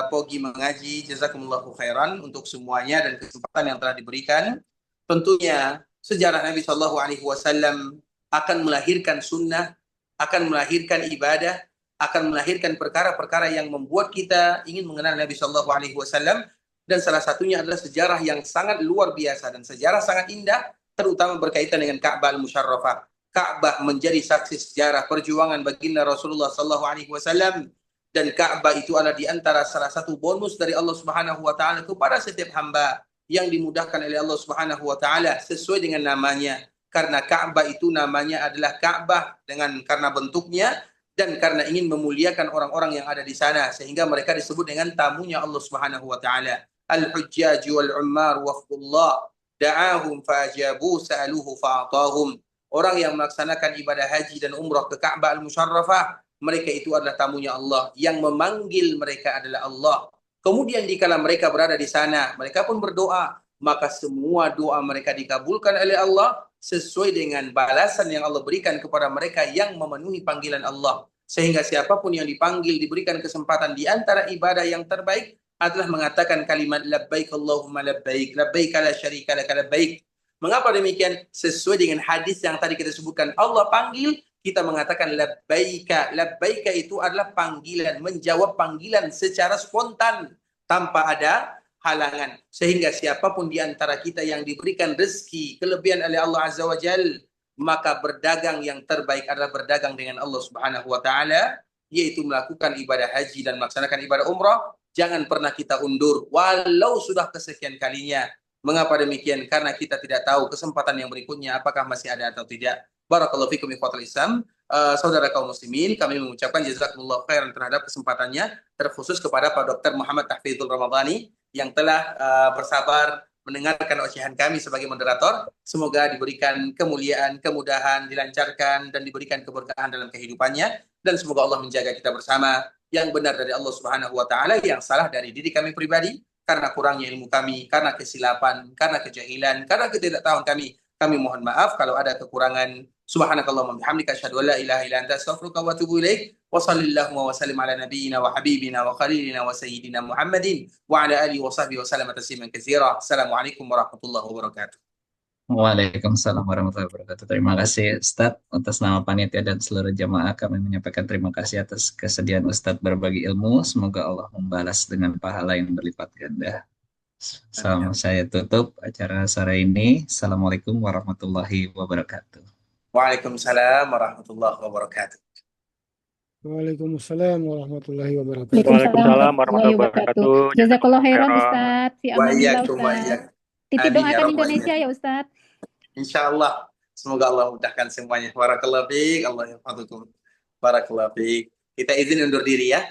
Pogi mengaji, jazakumullahu khairan untuk semuanya dan kesempatan yang telah diberikan. Tentunya sejarah Nabi Shallallahu Alaihi Wasallam akan melahirkan sunnah, akan melahirkan ibadah, akan melahirkan perkara-perkara yang membuat kita ingin mengenal Nabi Shallallahu Alaihi Wasallam. Dan salah satunya adalah sejarah yang sangat luar biasa dan sejarah sangat indah, terutama berkaitan dengan Ka'bah al-Musharrafah. Ka'bah menjadi saksi sejarah perjuangan baginda Rasulullah Sallallahu Alaihi Wasallam, dan Ka'bah itu adalah di antara salah satu bonus dari Allah Subhanahu Wa Taala kepada setiap hamba yang dimudahkan oleh Allah Subhanahu Wa Taala sesuai dengan namanya. Karena Ka'bah itu namanya adalah Ka'bah karena bentuknya dan karena ingin memuliakan orang-orang yang ada di sana sehingga mereka disebut dengan tamunya Allah Subhanahu Wa Taala. Al-Hujjaj wal-Ummar wafdullah da'ahum fajabu sa'aluhu fa'atahum. Orang yang melaksanakan ibadah haji dan umrah ke Ka'bah al-Musharrafah, mereka itu adalah tamunya Allah. Yang memanggil mereka adalah Allah. Kemudian dikala mereka berada di sana, mereka pun berdoa. Maka semua doa mereka dikabulkan oleh Allah sesuai dengan balasan yang Allah berikan kepada mereka yang memenuhi panggilan Allah. Sehingga siapapun yang dipanggil diberikan kesempatan di antara ibadah yang terbaik adalah mengatakan kalimat labbaik Allahumma labbaik, labbaik la syarika lak labbaik. Mengapa demikian? Sesuai dengan hadis yang tadi kita sebutkan. Allah panggil, kita mengatakan labbaika. Labbaika itu adalah panggilan, menjawab panggilan secara spontan, tanpa ada halangan. Sehingga siapapun di antara kita yang diberikan rezeki, kelebihan oleh Allah Azza wa Jal, maka berdagang yang terbaik adalah berdagang dengan Allah Subhanahu wa Ta'ala, yaitu melakukan ibadah haji dan melaksanakan ibadah umrah. Jangan pernah kita undur, walau sudah kesekian kalinya. Mengapa demikian? Karena kita tidak tahu kesempatan yang berikutnya apakah masih ada atau tidak. Barakallahu fikum ikhwatul Islam. Saudara kaum muslimin, kami mengucapkan jazakumullah khairan terhadap kesempatannya, terkhusus kepada Pak Dr. Muhammad Tahfidzul Ramadhani yang telah bersabar mendengarkan ocehan kami sebagai moderator. Semoga diberikan kemuliaan, kemudahan, dilancarkan dan diberikan keberkahan dalam kehidupannya, dan semoga Allah menjaga kita bersama. Yang benar dari Allah Subhanahu wa Ta'ala, yang salah dari diri kami pribadi karena kurangnya ilmu kami, karena kesilapan, karena kejahilan, karena ketidaktahuan kami. Kami mohon maaf kalau ada kekurangan. Subhanakallahumma bihamdika asyhadu an la ilaha illa anta astaghfiruka wa atubu ilaik. Wa sallallahu wa sallim ala nabiyyina wa habibina wa khalilina wa sayyidina Muhammadin wa ala alihi wa sahbihi wa sallam tasliman katsira. Assalamualaikum warahmatullahi wabarakatuh. Waalaikumsalam warahmatullahi wabarakatuh. Terima kasih Ustadz atas nama panitia dan seluruh jamaah. Kami menyampaikan terima kasih atas kesediaan Ustadz berbagi ilmu. Semoga Allah membalas dengan pahala yang berlipat ganda. Sama saya tutup acara sore ini. Assalamualaikum warahmatullahi wabarakatuh. Waalaikumsalam warahmatullahi wabarakatuh. Waalaikumsalam warahmatullahi wabarakatuh. Waalaikumsalam Waalaikumsalam warahmatullahi warahmatullahi wabarakatuh. wabarakatuh. Jazakallah khairan Khairan. Ustadz. Fi Wa amanillah iyyakum wa Ustadz. iyyakum. Titip Amin ya doakan rabbal Indonesia alamin. ya Ustadz. Insyaallah. Semoga Allah mudahkan semuanya. Barakallahu fiik. Allah yahfazukum. Barakallahu fiik. Kita izin undur diri ya.